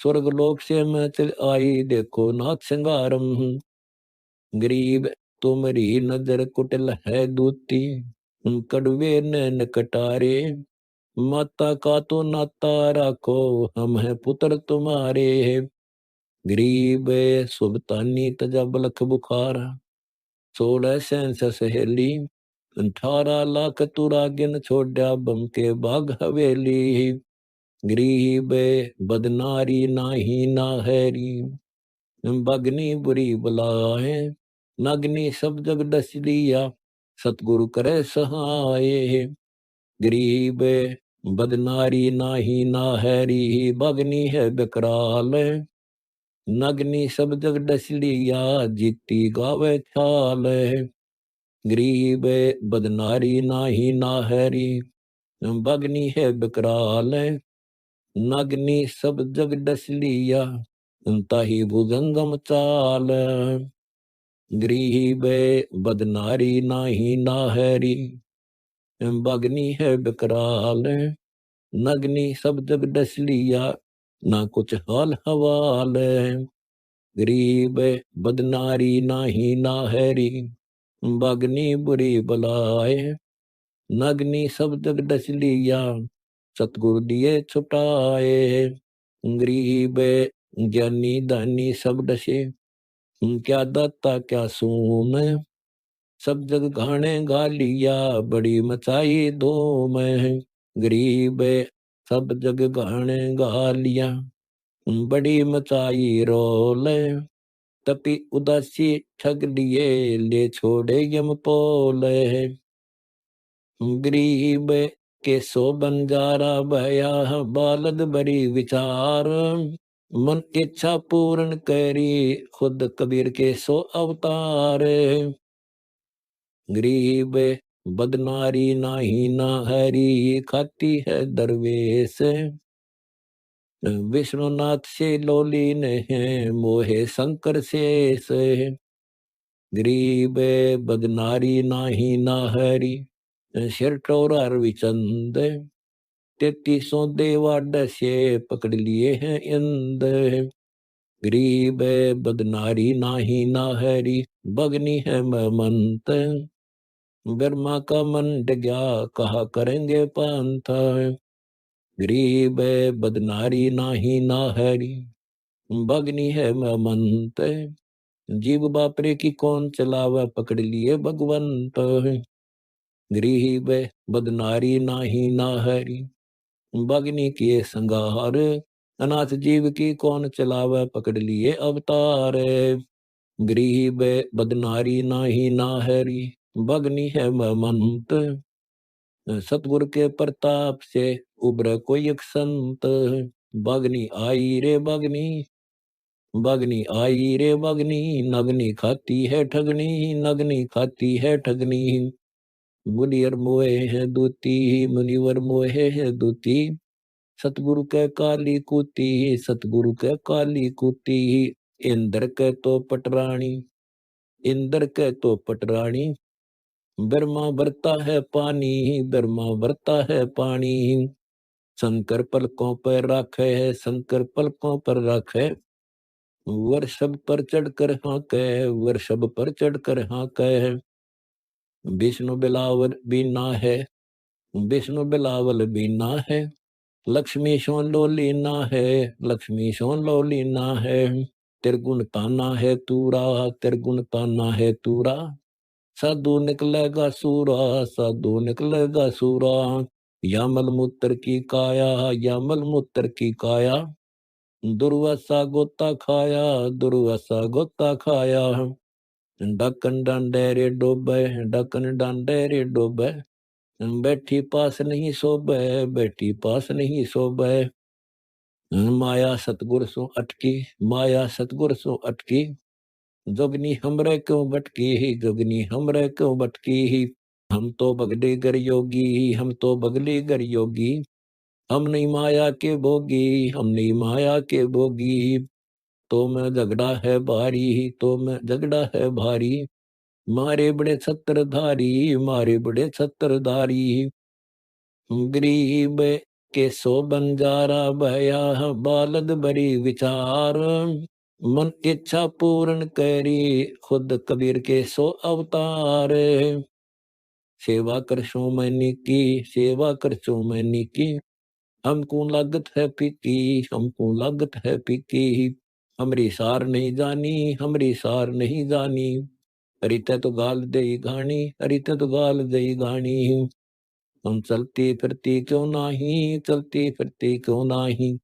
स्वर्ग लोक से मैं चल आई, देखो नाथ सिंगारम। गरीब तुम्हारी नजर कुटिल है दूती, कड़वे नैन कटारे। माता का तो नाता राखो, हम है पुत्र तुम्हारे। गरीब सुबतानी तजा बलख बुखार, 16 सेंस सहेली। 18 लाख तुरा गिन छोड़ा, बम के बाग हवेली। गरीब बदनारी नाही ना हैरी, बगनी बुरी बलाए। नगनी सब जग डस लिया, सतगुरु करे सहाय। गरीब बदनारी नाही ना हैरी, बगनी है बकराल। नगनी सब जग डस लिया, जीती गावे छाल। गरीब बदनारी नाही ना हैरी, बगनी है बकराल। नगनी सब जग डस लिया, ताही भुजंगम चाल। गरीब बदनारी नाही ना हैरी, बगनी है बकराल। नगनी सब जग डस लिया, ना कुछ हाल हवाल। गरीब बदनारी नाही ना हैरी, बगनी बुरी बलाए। नगनी सब जग डस लिया, सतगुरु दिए छुटाए। गरीब ज्ञानी दानी सब डसे, क्या दाता क्या सूम। सब जग घाणे गा लिया, बड़ी मचाई धूम। गरीब सब जग घाणे गा लिया, बड़ी मचाई रोल। तपी उदासी ठग लिए, ले छोड़े यम पोल। गरीब के सो बंजारा भया, बालद बड़ी विचार। मन इच्छा पूर्ण करी, खुद कबीर के सो अवतार। गरीब बदनारी नाही ना हरी, खाती है दरवेश। विष्णुनाथ से लोलीन है, मोहे शंकर शेष। गरीब बदनारी नाही ना हरी, सिर टोरा रविचंद। 3300 देवा डसे, पकड़ लिए हैं इंद। गरीब बदनारी नाही ना हरी, बगनी है ममंत। ब्रह्मा का मन डग्या, कहा करेंगे पंथ। गरीब बदनारी नाही ना हरी, बगनी है ममंत। जीव बापरे की कौन चलावा, पकड़ लिए भगवंत। गरीब बदनारी नाही ना हरी, बगनी किए संगार। अनाथ जीव की कौन चलावा, पकड़ लिए अवतार। गरीब बदनारी नाही ना हरी, बगनी है ममंत। सतगुरु के प्रताप से उभर कोई एक संत। बगनी आई रे बगनी, बगनी आई रे बगनी। नगनी खाती है ठगनी, नगनी खाती है ठगनी। मुनिवर मोहे है दूती, मुनिवर मोहे है दूती। सतगुरु के काली कूती, सतगुरु के काली कूती। इंद्र के तो पटरानी, इंद्र के तो पटरानी। ब्रह्मा भरता है पानी, ब्रह्मा भरता है पानी। शंकर पलकों पर राखे है, शंकर पलकों पर राखे। वर्षभ पर चढ़कर हाँके, वर्षभ पर चढ़कर हाँके। विष्णु बिलावल बीना है, विष्णु बिलावल बीना है। लक्ष्मी सो लोलीना है, लक्ष्मी सो लोलीना है। त्रिगुण ताना है तूरा, त्रिगुण ताना है तूरा। साधु निकलेगा सूरा, साधु निकलेगा सूरा। या मलमूत्र की काया, या मलमूत्र की काया। दुर्वासा गोता खाया, दुर्वासा गोता खाया। ढक्कन डांडे डोबे, ढक्कन डांडे डोबे। बैठी पास नहीं सोबे, बैठी पास नहीं सोबे। माया सतगुर सो अटकी, माया सतगुर सो अटकी। जोगनी हमरे क्यों भटकी, जोगनी हमरे क्यों भटकी। हम तो बगले गर योगी, हम तो बगले गर योगी। हम नहीं माया के भोगी, हम नहीं माया के भोगी। तो मैं झगड़ा है भारी, तो मैं झगड़ा है भारी। मारे बड़े छत्रधारी, मारे बड़े छत्रधारी। गरीब के सो बंजारा भया, बालद बरी विचार। मन इच्छा पूर्ण करी, खुद कबीर के सो अवतार। सेवा कर सो मैंने की, सेवा कर सो मैंने की। हमको लागत है फीकी, हमको लागत है फीकी। हमरी सार नहीं जानी, हमरी सार नहीं जानी। अरिते तो गाल दे घाणी, अरिते तो गाल दे घाणी। हम चलती फिरती क्यों नाही, चलती फिरती क्यों नाही।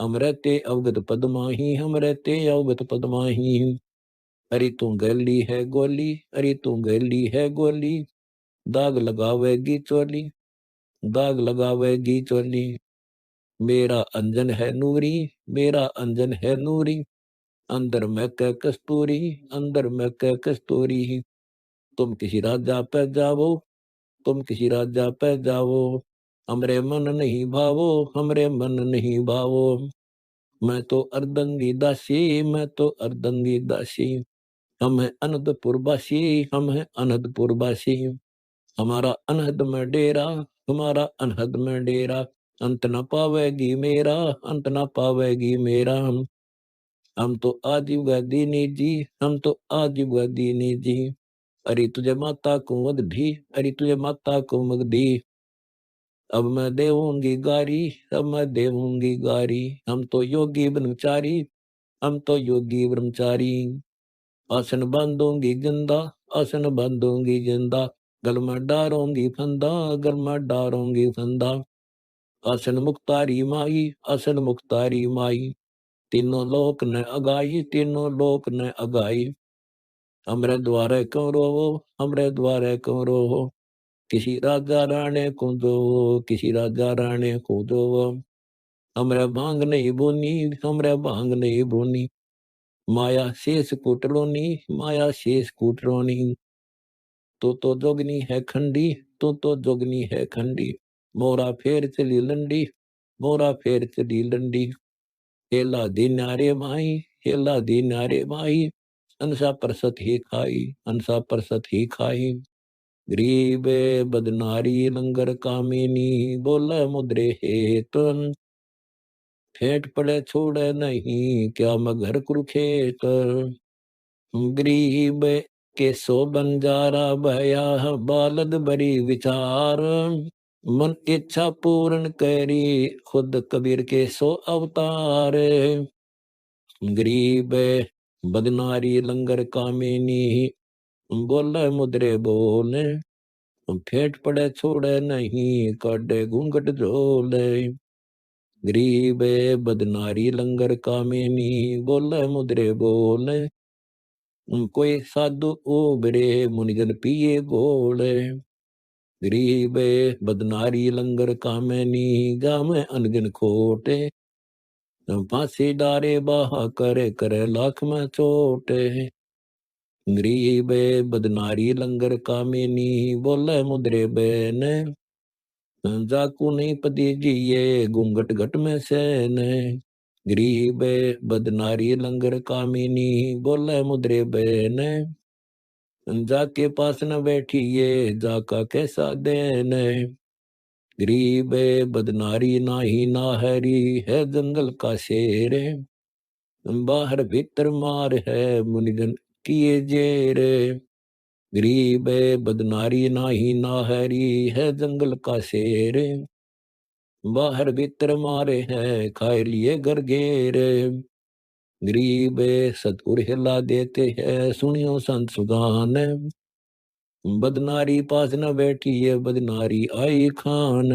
हम रहते अवगत पदमाही, हम रहते अवगत पदमाही। अरे तू गली है गोली, अरे तू गली है गोली। दाग लगावेगी चोली, दाग लगावेगी चोली। मेरा अंजन है नूरी, मेरा अंजन है नूरी। अंदर में कै कस्तूरी, अंदर में कै कस्तूरी। तुम किसी राजा पे जाओ, तुम किसी राजा पे जाओ। हमरे मन नहीं भावो, हमरे मन नहीं भावो। मैं तो अर्दंगी दासी, मैं तो अर्दंगी दासी। हम है अनंतपुरवासी, हम है अनंतपुरवासी। हमारा अनहद में डेरा, हमारा अनहद में डेरा। अंत न पावेगी मेरा, अंत न पावेगी मेरा। हम तो आजीव दीनी जी, हम तो आजीव दीनी जी। अरे तुझे माता को मत दी, अरे तुझे माता को मत दी। अब मैं देऊंगी गारी, अब मैं देऊंगी गारी। हम तो योगी ब्रह्मचारी, हम तो योगी ब्रह्मचारी। आसन बांधूंगी जिंदा, आसन बांधूंगी जिंदा। गल में डारूंगी फंदा, गल में डारूंगी फंदा। आसन मुक्तारी माई, आसन मुक्तारी माई। तीनों लोक ने अगाई, तीनों लोक ने अगाई। हमरे द्वारे क्यों रोवो, हमरे द्वारे क्यों रोवो। किसी राजा राणे को दो, किसी राजा राणे को दो। हमरे भांग नहीं बोनी, हमरे भांग नहीं बोनी। माया शेष कुटरोनी, माया शेष कुटरोनी। तो जोगनी है खंडी, तो जोगनी है खंडी। मोरा फेर चली लंडी, मोरा फेर चली लंडी। हेला दीनारे माई, हेला दीनारे माई। अनसा परसत ही खाई, अनसा परसत ही खाई। गरीब बदनारी लंगर कामिनी, बोले मुद्रे हेत। फेंट पड़े छोड़े नहीं, क्या मगर कुरुखेत। गरीब के सो बंजारा भया, बालद बरी विचार। मन इच्छा पूर्ण करी, खुद कबीर के सो अवतार। गरीब बदनारी लंगर कामिनी, बोले मुद्रे बोले। फेंट पड़े छोड़े नहीं, काटे घूंघट झोले। गरीब बदनारी लंगर कामिनी, बोले मुद्रे बोले। कोई साधु उबरे, मुनिजन पिए गोले। गरीब बदनारी लंगर कामिनी, जामे अनगिन खोटे। फांसी डारे बाहा करे, करे लाख में चोटे। गरीब बदनारी लंगर कामिनी, बोले मुद्रे बैन। जाकू नहीं पति जिये, घूंघट घट में सैन। गरीब बदनारी लंगर कामिनी, बोले मुद्रे बैन। जाके पास न बैठिए, जाका कैसा देन। गरीब बदनारी नाही नाहरी, है जंगल का शेर। बाहर भीतर मार है, मुनिजन किए जेर। गरीब बदनारी नाही नाहरी, है जंगल का शेर। बाहर भीतर मारे हैं, खाए लिए घर घेर। गरीब सतपुर हिला देते हैं, सुनियो संत सुगान। बदनारी पास न बैठी है, बदनारी आई खान।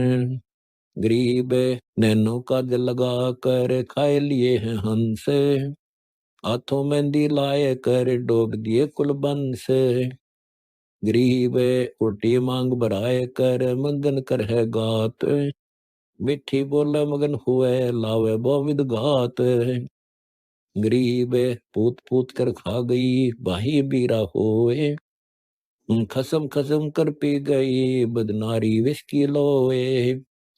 गरीब नैनो का दिल लगा कर, खाए लिए हैं हंस। हाथों मेहंदी लाए कर, डोब दिए कुलबन से। गरीब उल्टी मांग भराए कर, मंगन कर है गात। मिठी बोले मगन हुए, लावे बहुविध घात। गरीब पूत पूत कर खा गई, भाई बीरा होए। खसम खसम कर पी गई, बदनारी विस्की लोए।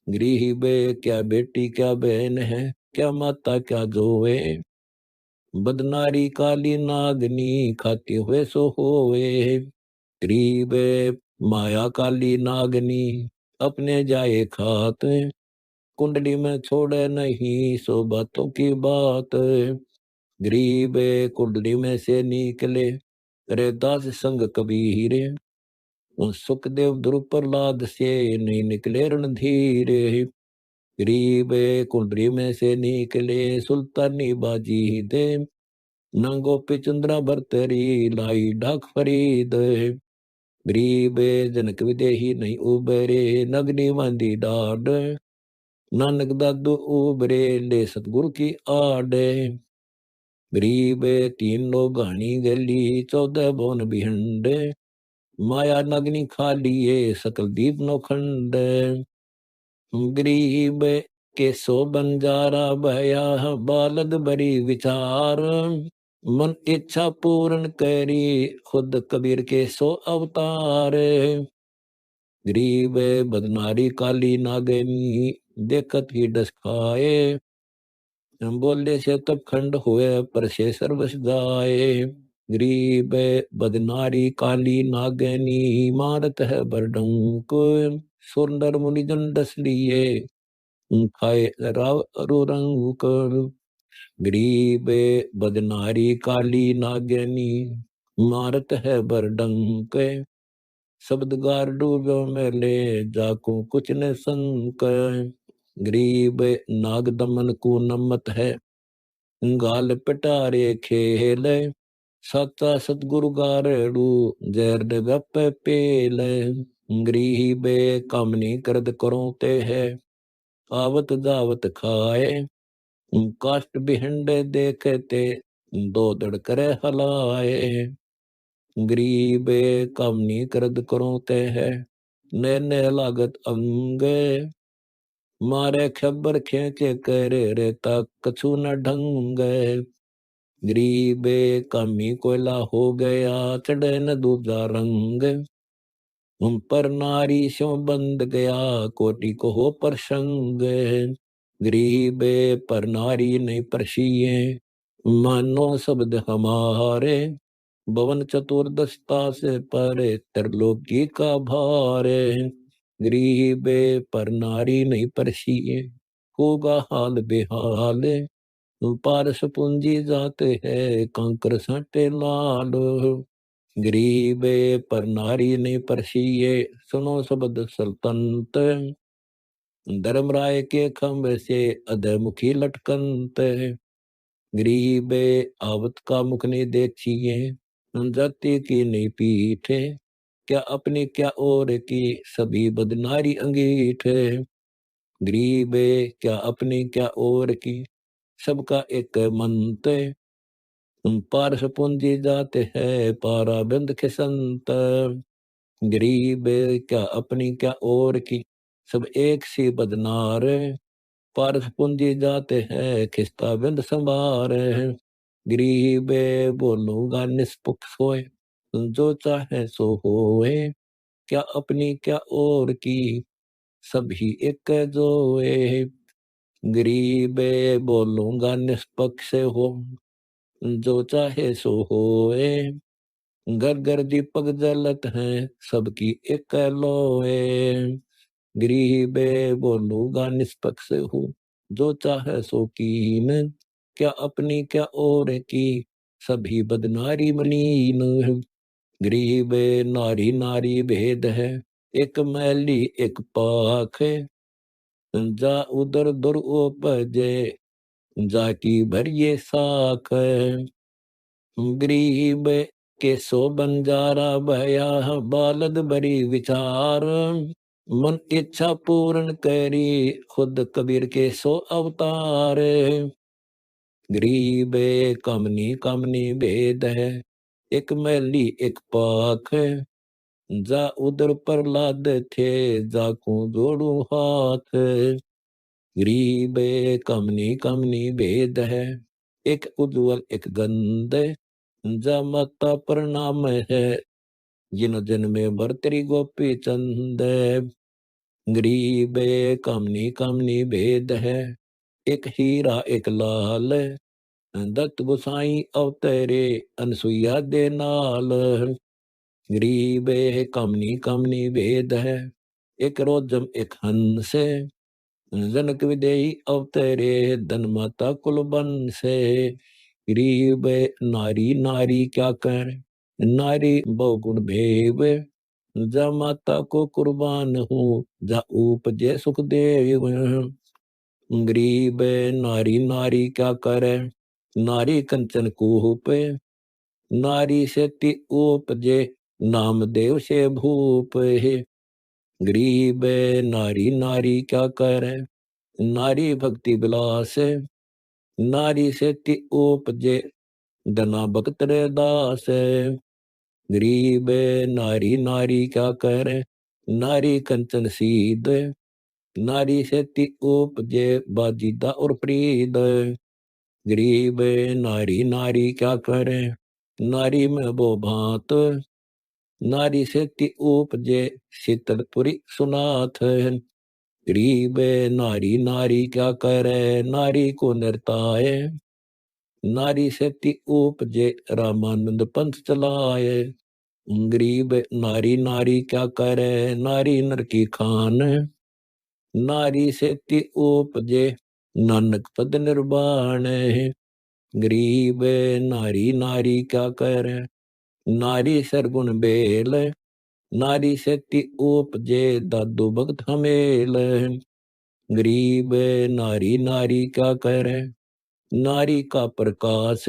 गरीब क्या बेटी क्या बहन है, क्या माता क्या जोए। बदनारी काली नागनी खाते हुए सो होए। गरीब माया काली नागनी अपने जाए खात, कुंडली में छोड़े नहीं सो बातों की बात। गरीब कुंडली में से निकले रे दास संग कबीर, उन सुखदेव ध्रुव प्रहलाद से नहीं निकले रणधीर। गरीब कुंडली में से निकले सुल्तानी बाजी दे, नंगो पे चंद्रा भरतरी लाई डाक फरीद। गरीब जनक विदेही नहीं उबरे नगनी मांदी डाड, नानक दादू उबरे ले सतगुरु की आड़। गरीब तीन लोग घानी गली 14 भवन भिंड, माया नगनी खालिए सकल दीप नौखंड। गरीब के सो बंजारा भया बालद बरी विचार, मन इच्छा पूर्ण करी खुद कबीर के सो अवतार। गरीब बदनारी काली नागनी देखत ही डस खाए, बोले से तब खंड हुए पर से सर्वस जाए। गरीब बदनारी काली नागनी मारत है बरडंक, सुंदर मुनिजन डस लिए खाए राव अरु रंग कर। गरीब बदनारी काली नागनी मारत है बरडंक, शब्द गार डूबो मेले जाको कुछ न संक। गरीब नाग दमन को नमत है गाल पटारे खेल, सता सतगुरु गारेड़ू जैर गप पेल। गरीब कामनी करद करो ते है आवत जावत खाए, काष्ट बिहंड देखते दो दड़ करे हलाए। गरीब कामनी करद करो ते है नैने लागत अंग, मारे खबर खेचे करे रेता कछु न ढंग। गरीब कामी कोयला हो गया चढ़े न दूजा रंग, उन पर नारी स्यों बंद गया कोटि को हो प्रसंग। गरीब पर नारी नहीं परसिए मानो शब्द हमारे, भवन चतुर्दशता से परे त्रिलोकी का भारे। गरीब पर नारी नहीं परसिए होगा हाल बेहाल, पारस पूंजी जाते है कंकर सटे लाल। गरीब पर नारी नहीं परसिए सुनो शब्द सल्तनत, धर्मराय के खम्भ से अधमुखी लटकंत। गरीब आवत का मुख नहीं देखिए जाति की नहीं पीठ, क्या अपनी क्या और की सभी बदनारी अंगीठ। गरीब क्या अपनी क्या और की सबका एक मंत, पारस पूंजी जाते है पारा बिंद के संत। गरीब क्या अपनी क्या और की सब एक सी बदनार, पारस पूंजी जाते हैं खिस्ता बिंद संभार। गरीब बोलूंगा निष्पक्ष होए जो चाहे सो होए, क्या अपनी क्या और की सभी एक जोए। गरीब बोलूंगा निष्पक्ष हो जो चाहे सो होए, घर घर दीपक जलत है सबकी एक लोए। गरीब बोलूंगा निष्पक्ष हो जो चाहे सो कीन, क्या अपनी क्या और की सभी बदनारी मलीन। गरीब नारी नारी भेद है एक मैली एक पाख, जा उधर दुर उपजे जाकी भरिए साख। गरीब के सो बंजारा भया बालद बरी विचार, मन इच्छा पूर्ण करी खुद कबीर के सो अवतार। गरीब कामनी कामनी भेद है एक मैली एक पाख, जा उधर प्रहलाद थे जाको जोड़ू हाथ। गरीब कामनी कामनी भेद है एक उज्जवल एक गंध, जा माता प्रणाम है जिन जन्मे भरतरी गोपी चंद। गरीब कामनी कामनी भेद है एक हीरा एक लाल, दत्त गोसाई अवतरे अनसुईया दे नाल, गरीब कामनी कामनी वेद है, एक रोजम एक हंस, जनक विदेही अवतरे धन माता कुलबन से, गरीब नारी नारी क्या कर, नारी बहुगुण भेव, जा माता को कुर्बान हूँ, जा उपजे सुखदेव, गरीब नारी नारी क्या करे, नारी कंचन कूप, नारी से ति उपजे, नामदेव से भूप है, गरीब नारी नारी क्या करे, नारी भक्ति विलास, नारी से ति उपजे, धना भक्त रे दास, गरीब नारी नारी क्या करे, नारी कंचन सीध, नारी से ति उपजे, बाजीदा और प्रीद, गरीब नारी नारी क्या करे, नारी में वो भांत, नारी से ति उपजे, शीतलपुरी सुनाथ, गरीब नारी नारी क्या करे, नारी को नरताए, नारी से ति उपजे, रामानंद पंथ चलाए, गरीब नारी नारी क्या करे, नारी नर की खान, नारी से ति उपजे, नानक पद निर्वाण, गरीब नारी नारी क्या करे, नारी सरगुण बेल, नारी से ति उपजे, दादू भगत हमेल, गरीब नारी नारी क्या करे, नारी का प्रकाश,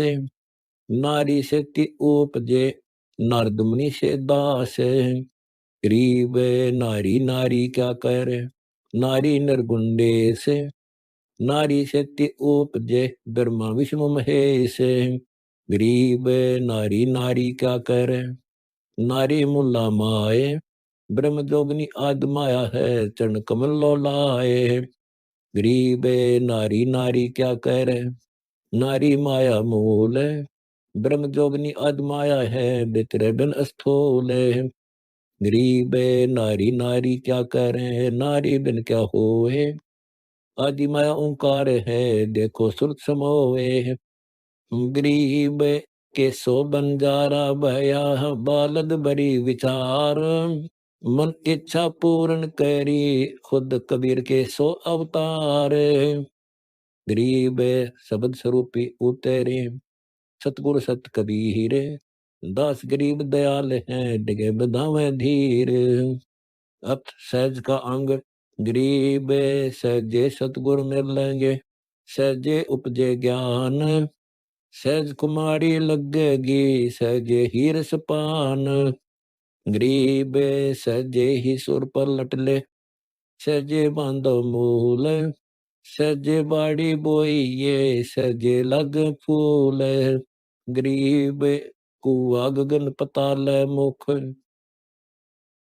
नारी से ति उपजे, नारद मुनि से दास, गरीब नारी नारी क्या करे, नारी निर्गुंडेश, नारी से ति उपजे, ब्रह्मा विष्णु महेश, गरीब नारी नारी क्या करे, नारी मुला माए, ब्रह्म जोगनी आद माया है, चरण कमल लोलाए, गरीब नारी नारी क्या करे, नारी माया मूल, ब्रह्म जोगनी आद माया है, बितरे बिन स्थूल, गरीब नारी नारी क्या करे, नारी बिन क्या होए, आदि माया ओंकार है, देखो सुरत समोए, गरीब के सो बंजारा भया, बालद बड़ी विचार, मन इच्छा पूर्ण करी, खुद कबीर के सो अवतार, गरीब शब्द स्वरूपी उतरे, सतगुरु सत कबीर, दास गरीब दयाल हैं, डिगे बधावे धीर, अत सहज का अंग, गरीब सहजे सतगुर मिलेंगे, सहजे उपजे ज्ञान, सहज कुमारी लगेगी, सहजे ही रस पान, गरीब सहजे ही सुर पर लटले, सहजे बांधो मूल, सहजे बाड़ी बोइये, सहजे लग फूल, गरीब कुआ गगन पताल मुख,